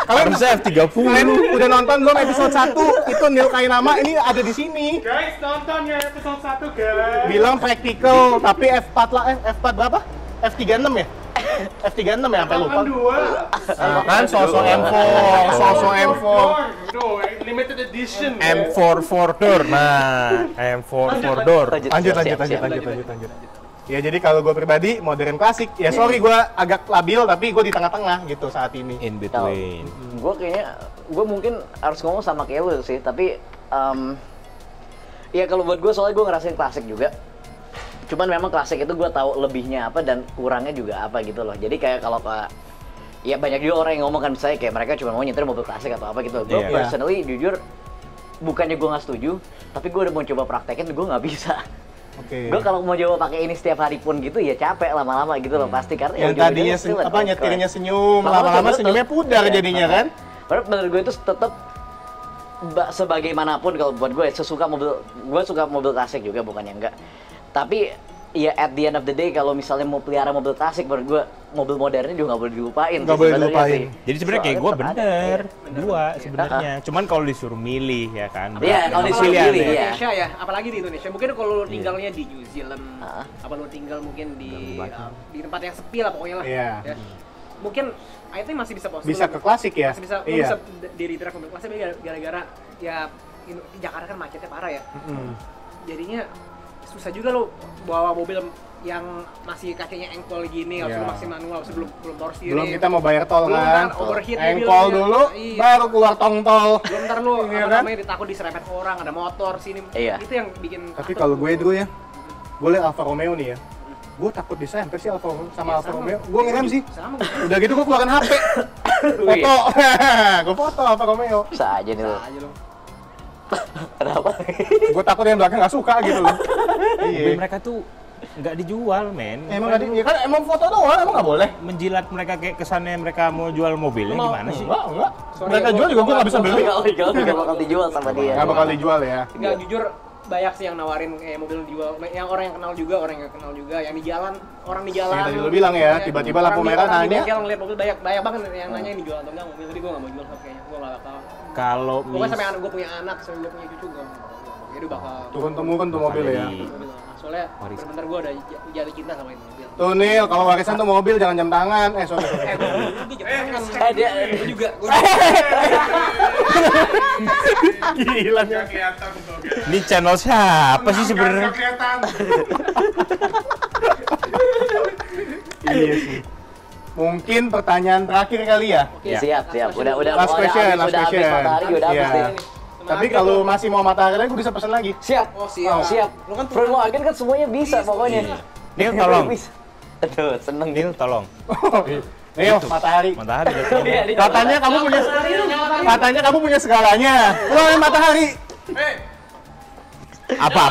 Kalian Harusnya F30. Kalian udah nonton belum episode 1? Itu Nil Kainama ini ada di sini. Guys, nonton ya episode 1, guys. Bilang praktikal, tapi F4 lah, F4 berapa? F36 ya? F36 ya, sampai lupa. Nah, kan sosok M4. No, limited edition. M4 4 door. Nah, M4 4 door. Lanjut. Ya jadi kalau gue pribadi modern klasik. Ya sorry gue agak labil tapi gue di tengah-tengah gitu saat ini. In between. Gue mungkin harus ngomong sama kayak lu sih, tapi ya kalau buat gue soalnya gue ngerasain klasik juga. Cuman memang klasik itu gue tahu lebihnya apa dan kurangnya juga apa gitu loh. Jadi kayak kalau ya banyak juga orang yang ngomong kan misalnya kayak mereka cuma mau nyetir mobil klasik atau apa gitu. Gue personally jujur bukannya gue nggak setuju, tapi gue udah mau coba praktekin gue nggak bisa. Oke. Gue kalau mau coba pakai ini setiap hari pun gitu ya capek lama-lama gitu loh pasti karena Yang tadinya nyetirnya senyum, lama-lama senyumnya pudar jadinya kan. Padahal menurut gue itu tetap sebagaimanapun kalau buat gue sesuka mobil, gue suka mobil klasik juga bukannya enggak. Tapi ya at the end of the day kalau misalnya mau pelihara mobil klasik menurut gue mobil modernnya juga nggak boleh dilupain. Nggak boleh dilupain. Jadi sebenarnya kayak gue bener dua sebenarnya. Cuman kalau disuruh milih ya kan. Iya, kalau disuruh pilihan milih ya. ya. Indonesia ya, apalagi di Indonesia. Mungkin kalau lu tinggalnya di New Zealand, apa lu tinggal mungkin di tempat yang sepi lah pokoknya lah. Iya. Ya. Mungkin I think masih bisa Bisa ke klasik ya. Masih bisa, lu Iya. bisa diri track mobil klasik gara-gara ya di Jakarta kan macetnya parah ya. Jadinya susah juga lo bawa mobil yang masih kacanya engkol gini, harus Iya. lu masih manual, belum power steering. Belum kita mau bayar tol Belum kan. overheat Engkol mobilnya. dulu, Iya. baru keluar tong tol. Belum ntar lu Iya apa kan? namanya ditakut diserempet orang, ada motor sini. Iya. Itu yang bikin Tapi takut. kalau gue dulu ya, gue liat Alfa Romeo nih ya. Gue takut disenter sih Alfa Romeo sama Alfa Romeo. Gue ngerem sih. Sama. Udah gitu gue keluarin HP. Foto. Gue foto Alfa Romeo. Bisa aja nih lo. aja lo. Ada apa? Gue takut yang belakang nggak suka gitu loh. Mobil Iya. mereka tuh nggak dijual, men. Emang tadi, ya kan emang foto doang, emang nggak boleh. Menjilat mereka kayak kesannya mereka mau jual mobilnya gimana sih? Enggak. Mereka jual juga gue nggak bisa beli. Nggak bakal dijual sama dia. Nggak bakal dijual ya. Enggak jujur banyak sih yang nawarin kayak mobil dijual, yang orang yang kenal juga, orang yang nggak kenal juga, yang di jalan, orang di jalan. Yang tadi lu bilang ya, tiba-tiba lampu merah orang di nanya. bengkel ngeliat mobil banyak banget yang nanya ini jual atau enggak mobil, jadi gue nggak mau jual kayaknya, gue nggak bakal. Kalau Pokoknya sampai anak gue punya anak, sampai gue punya cucu gue nggak bakal jual. Jadi bakal Turun temurun tuh mobil ya. mobil. Soalnya bener-bener gue udah jatuh cinta sama ini mobil. Tuh Nil, kalau warisan tuh mobil jangan jam tangan. Sorry. Gue jangan Dia gue juga. Gila nih. ini channel siapa sih sebenarnya? Iya sih. Mungkin pertanyaan terakhir kali ya. Ya, siap. Udah Last question, last udah habis question. matahari, udah habis Iya. deh. Tapi kalau masih mau matahari lagi, gue bisa pesen lagi. Siap. Oh siap. Siap. Lu kan Front wagon kan semuanya bisa pokoknya. Nil tolong. Bisa. Aduh, seneng Nil tolong. Nil, matahari. Matahari datang. Katanya kamu punya segalanya. Keluarin matahari. Apa?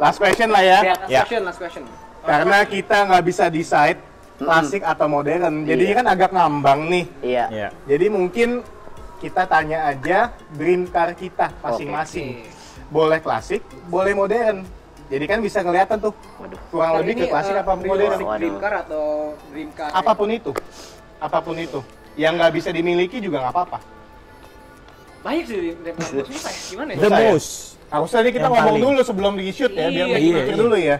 Last question lah ya. Siap. Last question. Karena kita nggak bisa decide klasik atau modern. Jadinya kan agak ngambang nih. Iya. Iya. Jadi mungkin kita tanya aja dream car kita masing-masing. Boleh klasik, boleh modern. Jadi kan bisa kelihatan tuh kurang lebih ke klasik apa modern. Dream car atau dream car? Apapun itu. Yang nggak bisa dimiliki juga nggak apa-apa. Banyak sih dream car. Susah ya? Gimana ya? The Susah ya? most. Harusnya tadi kita Yang ngomong paling. dulu sebelum di-shoot ya, biar Iya, mikir dulu ya.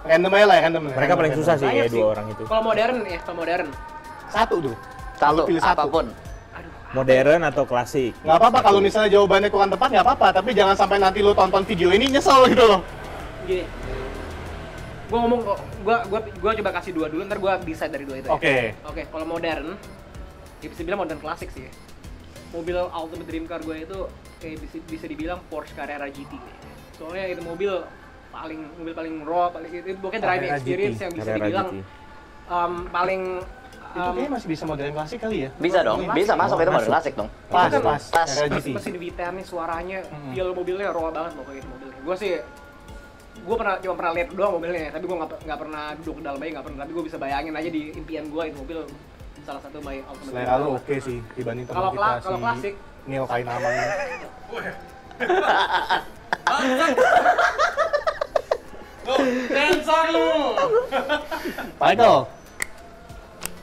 Random aja lah, random. Mereka paling susah sih Banyak ya dua orang itu. Kalau modern ya, kalau modern. Satu dulu. Satu, pilih satu. apapun. Modern atau klasik? Nggak apa-apa kalau misalnya jawabannya kurang tepat nggak apa-apa, tapi jangan sampai nanti lu tonton video ini nyesel gitu loh. Gini. Gua ngomong gua coba kasih dua dulu, ntar gua decide dari dua itu ya. Oke. Kalau modern, ya bisa bilang modern klasik sih ya. Mobil ultimate dream car gue itu kayak bisa dibilang Porsche Carrera GT. Soalnya itu mobil paling raw, itu pokoknya driving Carrera experience GT. yang bisa Carrera dibilang GT. paling Itu kayaknya masih bisa modern klasik kali ya? Bisa dong, bisa masuk itu model klasik dong. Pas, Itu kan pas. pas. RGT. mesin V10 nih suaranya, feel mobilnya raw banget pokoknya itu mobilnya. Gue cuma pernah lihat doang mobilnya, tapi gue nggak pernah duduk ke dalamnya, nggak pernah. Tapi gue bisa bayangin aja di impian gue itu mobil salah satu my ultimate. Selera lu oke sih dibanding teman Kalau kita kalau klasik, Neil Kainamang. sensor lu. Michael.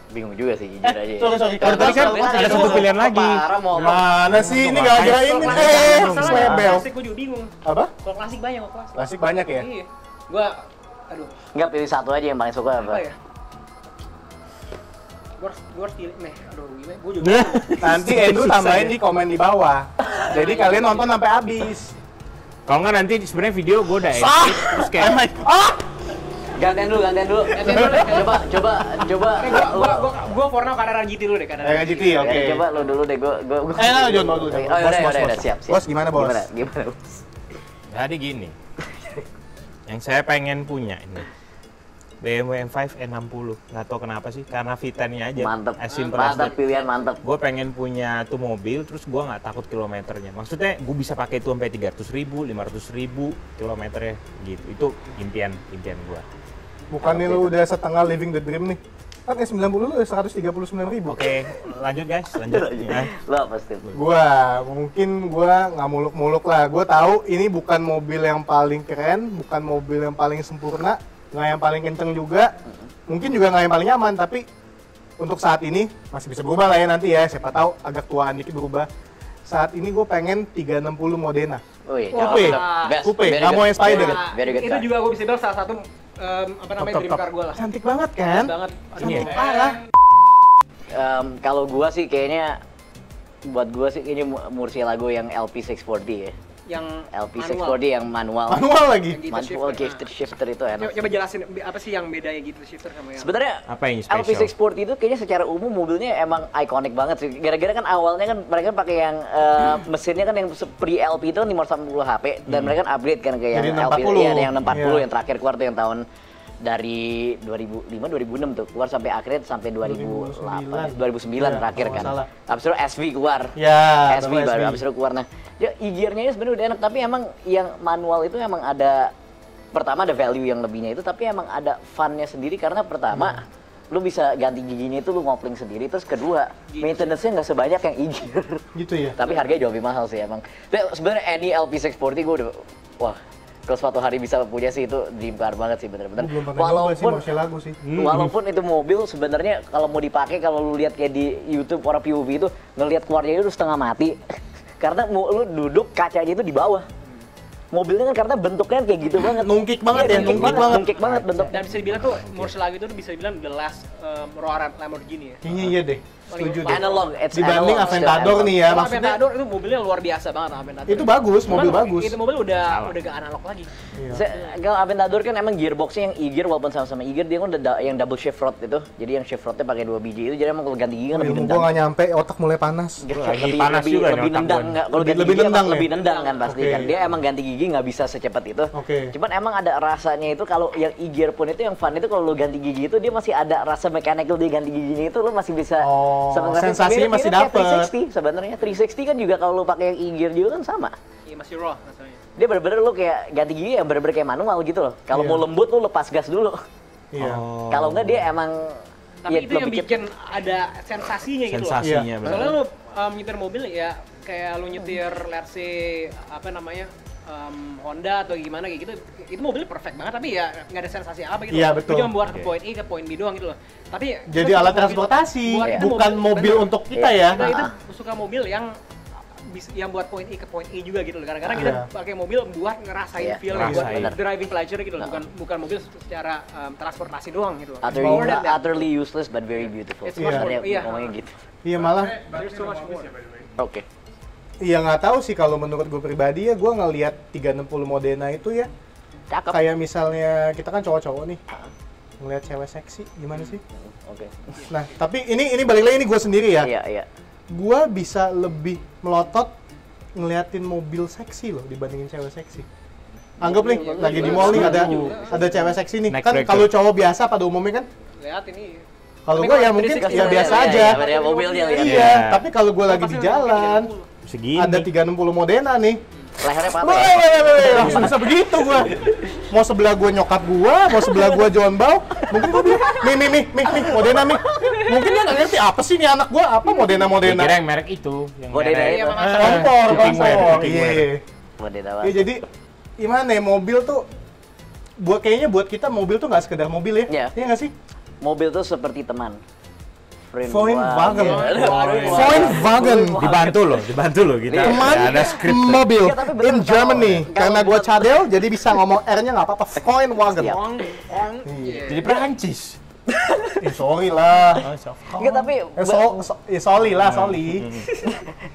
Bingung juga sih jujur aja. Sorry. Kalau tadi kan ada satu pilihan lagi. Parah mau Mana sih ini gak ada ini? Swebel. Klasik gue juga bingung. Apa? Kalau klasik banyak kok klasik. Klasik banyak ya? Iya. Gue, aduh, Enggak pilih satu aja yang paling suka apa apa? ya? Gue harus pilih nih. Aduh, gimana? Gue juga. Nanti Andrew tambahin di komen di bawah. Jadi kalian nonton sampai habis. Kalau nggak nanti sebenarnya video gue udah edit terus kayak Gantian dulu. Coba. Gue for now kadang GT dulu deh, kadang. RGT, oke. Coba lo dulu deh, gua. John, mau dulu. Oh, udah, siap. Bos, gimana, Bos? Gimana? jadi gini. Yang saya pengen punya ini BMW M5 E60. Nggak tahu kenapa sih, karena V10-nya aja. Mantep. As simple as Mantep that. pilihan, mantep. Gue pengen punya tuh mobil, terus gue nggak takut kilometernya. Maksudnya gue bisa pakai itu sampai 300.000, 500.000 kilometernya gitu. Itu impian gue. Bukannya lu udah setengah living the dream nih? Kan S90 lu udah 139.000. Oke, lanjut guys, lanjut. Nah, Lo apa sih? Mungkin gua nggak muluk-muluk lah. Gua tahu ini bukan mobil yang paling keren, bukan mobil yang paling sempurna, nggak yang paling kenceng juga, mungkin juga nggak yang paling nyaman. Tapi untuk saat ini masih bisa berubah lah ya nanti ya. Siapa tahu agak tuaan dikit berubah. Saat ini gue pengen 360 Modena. Oh iya, Coupe, best. coupe, Very nggak good. mau yang Spider. Nah, Very good itu car. juga gue bisa bilang salah satu dream car gue lah. Cantik banget kan? Banget. Cantik parah. Kalau gua sih kayaknya buat gua sih kayaknya Murcielago yang LP640 ya. Yang LP640 yang manual. Manual lagi. Gitu Manual shifter. shifter itu enak. Coba jelasin apa sih yang bedanya gitu shifter sama yang Sebenarnya Apa yang spesial? LP640 itu kayaknya secara umum mobilnya emang ikonik banget sih. Gara-gara kan awalnya kan mereka pakai yang mesinnya kan yang pre-LP itu kan 580 HP dan mereka kan upgrade kan ke yang Jadi LP 640. ya, yang 640 Iya. yang terakhir keluar tuh yang tahun dari 2005 2006 tuh keluar sampai akhirnya sampai 2008 2009 Iya, terakhir kalau kan. nggak salah. Habis itu SV keluar. Ya, SV baru baru SV. habis itu keluar. Nah, ya gearnya sebenarnya udah enak tapi emang yang manual itu emang ada pertama ada value yang lebihnya itu tapi emang ada funnya sendiri karena pertama lu bisa ganti giginya itu lu ngopling sendiri terus kedua maintenance-nya nggak sebanyak yang e-gear. Gitu ya. Tapi harganya jauh lebih mahal sih emang. Tapi sebenarnya any LP640 gue udah wah kalau suatu hari bisa punya sih itu dream car banget sih bener-bener. Gua belum pernah nyoba sih Walaupun Murcielago sih. walaupun itu mobil sebenarnya kalau mau dipakai kalau lu lihat kayak di YouTube orang POV itu ngelihat keluarnya itu setengah mati karena lu duduk kacanya itu di bawah. Mobilnya kan karena bentuknya kayak gitu banget. Nungkik banget ya, nungkik banget bentuk. dan bisa dibilang tuh Murcielago itu bisa dibilang the last raw Lamborghini ya. Kayaknya iya deh. Setuju deh. Analog, it's Dibanding analog, Aventador still nih ya, Kalau maksudnya Aventador itu mobilnya luar biasa banget Aventador. itu bagus, mobil Cuman bagus. Itu mobil udah gak analog lagi. Kalau Aventador kan emang gearboxnya yang e-gear walaupun sama-sama e-gear dia kan udah yang double shift rod itu. Jadi yang shift rodnya pakai 2 biji itu jadi emang kalau ganti gigi kan lebih Ilmu nendang. gua nggak nyampe, otak mulai panas. Lagi panas juga nih lebih otak nendang gua. nggak? Kalau ganti Lebih gigi nendang emang ya? lebih nendang kan pasti Oke. kan. Dia emang ganti gigi nggak bisa secepat itu. Oke. Cuman emang ada rasanya itu kalau yang e-gear pun itu yang fun itu kalau lu ganti gigi itu dia masih ada rasa mechanical dia ganti giginya itu lu masih bisa Oh, sama- sensasinya mirip- masih mirip kayak dapet. 360 sebenarnya 360 kan juga kalau lu pakai yang e-gear juga kan sama. Iya masih raw rasanya. Dia bener-bener lu kayak ganti gigi yang bener-bener kayak manual gitu loh. Kalau Iya. mau lembut lu lepas gas dulu. Iya. Oh. Kalau enggak dia emang Tapi ya, itu yang lebih bikin ada sensasinya gitu loh. Sensasinya Iya. bener. Soalnya lu nyetir mobil ya kayak lu nyetir let's say apa namanya Honda atau gimana kayak gitu, itu mobilnya perfect banget tapi ya nggak ada sensasi apa gitu. Iya, Lu betul. cuma buat ke poin A ke poin B doang gitu loh. Tapi Jadi kita alat suka mobil- transportasi, itu bukan mobil bener. untuk kita ya. Kita suka mobil yang buat poin A ke poin E juga gitu loh. Kadang-kadang kita Iya. pakai mobil buat ngerasain Iya, feel, ngerasain. buat driving pleasure gitu loh. Bukan mobil secara transportasi doang gitu loh. utterly useless but very beautiful. It's much Sebenarnya more- iya. ngomongnya gitu. Iya malah. There's so much more. Oke. Iya nggak tahu sih kalau menurut gue pribadi ya gue ngelihat 360 Modena itu ya Cakep. kayak misalnya kita kan cowok-cowok nih ngelihat cewek seksi gimana sih? Oke. Nah tapi ini balik lagi ini gue sendiri ya. Iya, iya. Gue bisa lebih melotot ngeliatin mobil seksi loh dibandingin cewek seksi. Anggap nih lagi di mall nih ada cewek seksi nih Next kan break kalau cowok biasa pada umumnya kan Lihat ini Kalau Tapi gue kalau ya mungkin 360 ya biasa Iya, aja. iya, mobilnya lihat. Iya, tapi kalau gue lagi di jalan, Segini. ada 360 Modena nih. Lehernya patah. Weh, langsung bisa begitu gue. Mau sebelah gue nyokap gue, mau sebelah gue John Bau, mungkin gue bilang, nih, Modena nih. Mungkin dia nggak ngerti apa sih nih anak gue, apa Modena. Kira yang merek itu, yang Modena merek. itu. Kompor. Cooking wear. Iya. Modena Ya jadi gimana ya, mobil tuh kayaknya buat kita mobil tuh nggak sekedar mobil ya. Iya. Iya nggak sih? Mobil tuh seperti teman. Volkswagen. Wagen. Volkswagen. Dibantu loh kita. Teman Ya, ada skrip. mobil Ya, tapi bener, in Germany. kalau Karena gue buat- cadel jadi bisa ngomong R-nya nggak apa-apa. Volkswagen. Siap. Jadi Perancis. Sorry lah. Enggak, tapi Sorry lah, sorry.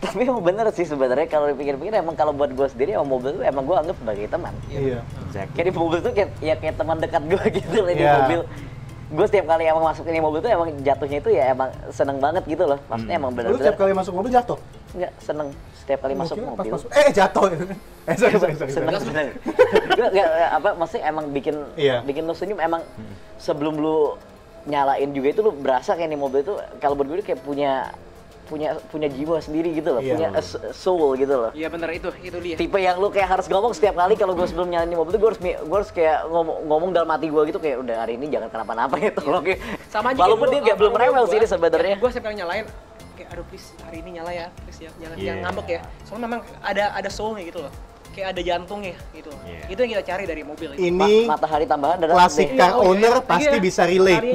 tapi emang bener sih sebenarnya kalau dipikir-pikir, emang kalau buat gue sendiri emang mobil tuh emang gue anggap sebagai teman. Iya. Kayak di mobil tuh kayak teman dekat gue gitu loh di Iya. mobil. Gue setiap kali emang masuk ini mobil tuh emang jatuhnya itu ya emang seneng banget gitu loh. Maksudnya emang Lu bener-bener tiap kali masuk mobil jatuh? enggak seneng setiap kali masuk Gua kira pas mobil. masuk, jatuh. Sorry. Seneng. Enggak apa maksudnya emang bikin Iya. bikin lu senyum emang sebelum lu nyalain juga itu lu berasa kayak nih mobil itu kalau buat gue kayak punya jiwa sendiri gitu loh, Iya. punya soul gitu loh. Iya benar itu dia. Tipe yang lu kayak harus ngomong setiap kali kalau gue sebelum nyalain mobil itu gue harus kayak ngomong dalam hati gue gitu kayak udah hari ini jangan kenapa-napa ya tolong ya. Sama aja Walaupun dia kayak belum rewel sih ini sebenarnya. Gue setiap kali nyalain kayak aduh please hari ini nyala ya, please ya, jangan ngambek ya. Soalnya memang ada soulnya gitu loh. Kayak ada jantungnya gitu. Iya. Itu yang kita cari dari mobil itu. Ini Matahari tambahan dan klasik car owner pasti bisa relate.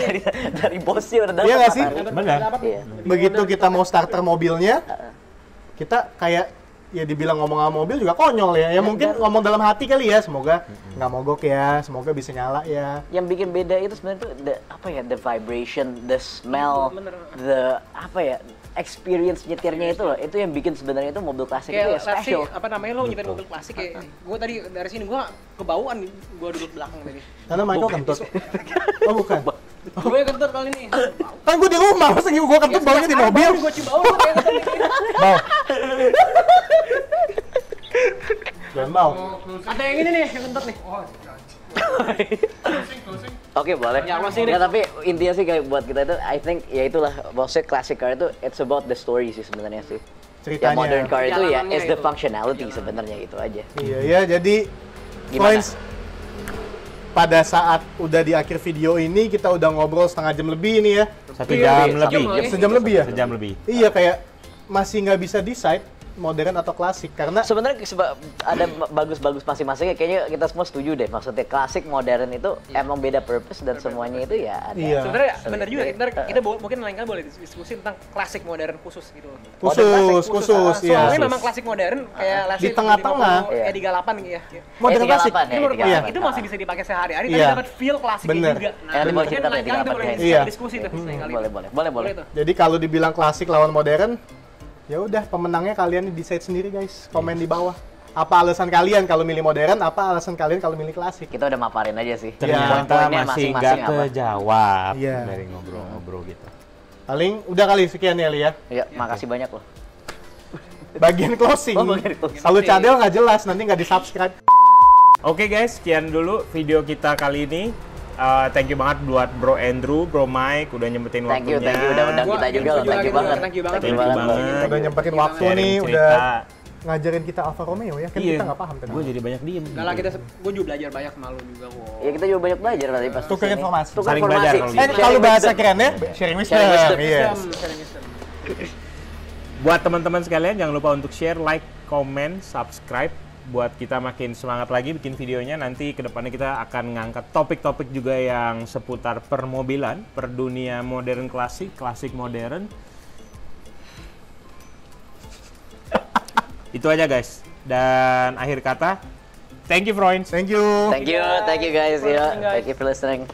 dari bosnya udah dapat Iya nggak sih? matahari. Benar. Iya. Begitu kita mau starter mobilnya, kita kayak ya dibilang ngomong sama mobil juga konyol ya. Ya mungkin ngomong dalam hati kali ya, semoga nggak mogok ya, semoga bisa nyala ya. Yang bikin beda itu sebenarnya tuh the vibration, the smell, the experience nyetirnya itu loh. Itu yang bikin sebenarnya itu mobil klasik itu ya Kayak let's say, special. apa namanya lo nyetir mobil klasik ya. Gue tadi dari sini gue kebauan gue duduk belakang tadi. Karena Michael kentut. Oh bukan. Gue yang kentut kali ini. Kan gue di rumah, masa gue kentut baunya di mobil? Gue cium bau lo kayak kentut ini. Bau. Jangan bau. Ada yang ini nih, yang kentut nih. Oke, boleh. Ya, closing deh. Ya, tapi intinya sih kayak buat kita itu, I think ya itulah, maksudnya classic car itu it's about the story sih sebenarnya sih. Ceritanya. Ya modern car itu ya Jalanannya is the itu. functionality sebenarnya itu aja. Iya ya, jadi Gimana? points pada saat udah di akhir video ini kita udah ngobrol setengah jam lebih ini ya. 1 jam lebih. Sejam lebih ya? Sejam lebih. Iya, kayak masih nggak bisa decide modern atau klasik karena Sebenarnya ada bagus-bagus masing-masingnya, kayaknya kita semua setuju deh. Maksudnya klasik, modern itu emang beda purpose dan semuanya itu ya ada. Iya. Sebenarnya benar juga. Kita mungkin lain kali boleh diskusi tentang klasik modern khusus gitu. khusus ya. Soalnya memang klasik modern kayak let's Di say tengah-tengah. iya. E38 gitu ya. Modern E38 klasik. ya, Menurut E38. iya. Itu masih bisa dipakai sehari-hari, tapi Iya. dapat feel klasiknya Bener. juga. Nanti boleh mungkin cerita lain kali kita E38 boleh Iya. diskusi tuh lain kali. Boleh. Itu. Jadi kalau dibilang klasik lawan modern, ya udah pemenangnya kalian decide sendiri guys. Komen di bawah. Apa alasan kalian kalau milih modern? Apa alasan kalian kalau milih klasik? Kita udah maparin aja sih. Ternyata Poin-poinnya masih nggak masing-masing apa. kejawab Iya. dari ngobrol-ngobrol gitu. Paling udah kali sekian ya Li ya. Ya, makasih banyak loh. Bagian closing. Oh, bagian closing. Kalau cadel nggak jelas, nanti nggak di-subscribe. Oke guys, sekian dulu video kita kali ini. Thank you banget buat Bro Andrew, Bro Mike udah nyempetin Thank you waktunya. udah undang kita juga loh. Thank you banget. Thank you banget. Thank you banget. Udah nyempetin waktu Sharing nih, cerita. udah ngajarin kita Alfa Romeo ya. Kan Iya, kita nggak paham tentang. gue jadi banyak diem. Enggak lah, gue juga belajar banyak malu juga kok. Ya kita juga banyak belajar tadi pas Tukar kesini. informasi. Tukar Saling belajar informasi. kalau gitu. Kalau bahasa kerennya sharing wisdom. Sharing wisdom. Yes. Buat teman-teman sekalian jangan lupa untuk share, like, comment, subscribe buat kita makin semangat lagi bikin videonya. Nanti kedepannya kita akan ngangkat topik-topik juga yang seputar permobilan, per dunia modern klasik, klasik modern. Itu aja guys. Dan akhir kata, thank you Froins. Thank you. Thank you guys ya. Thank you for listening.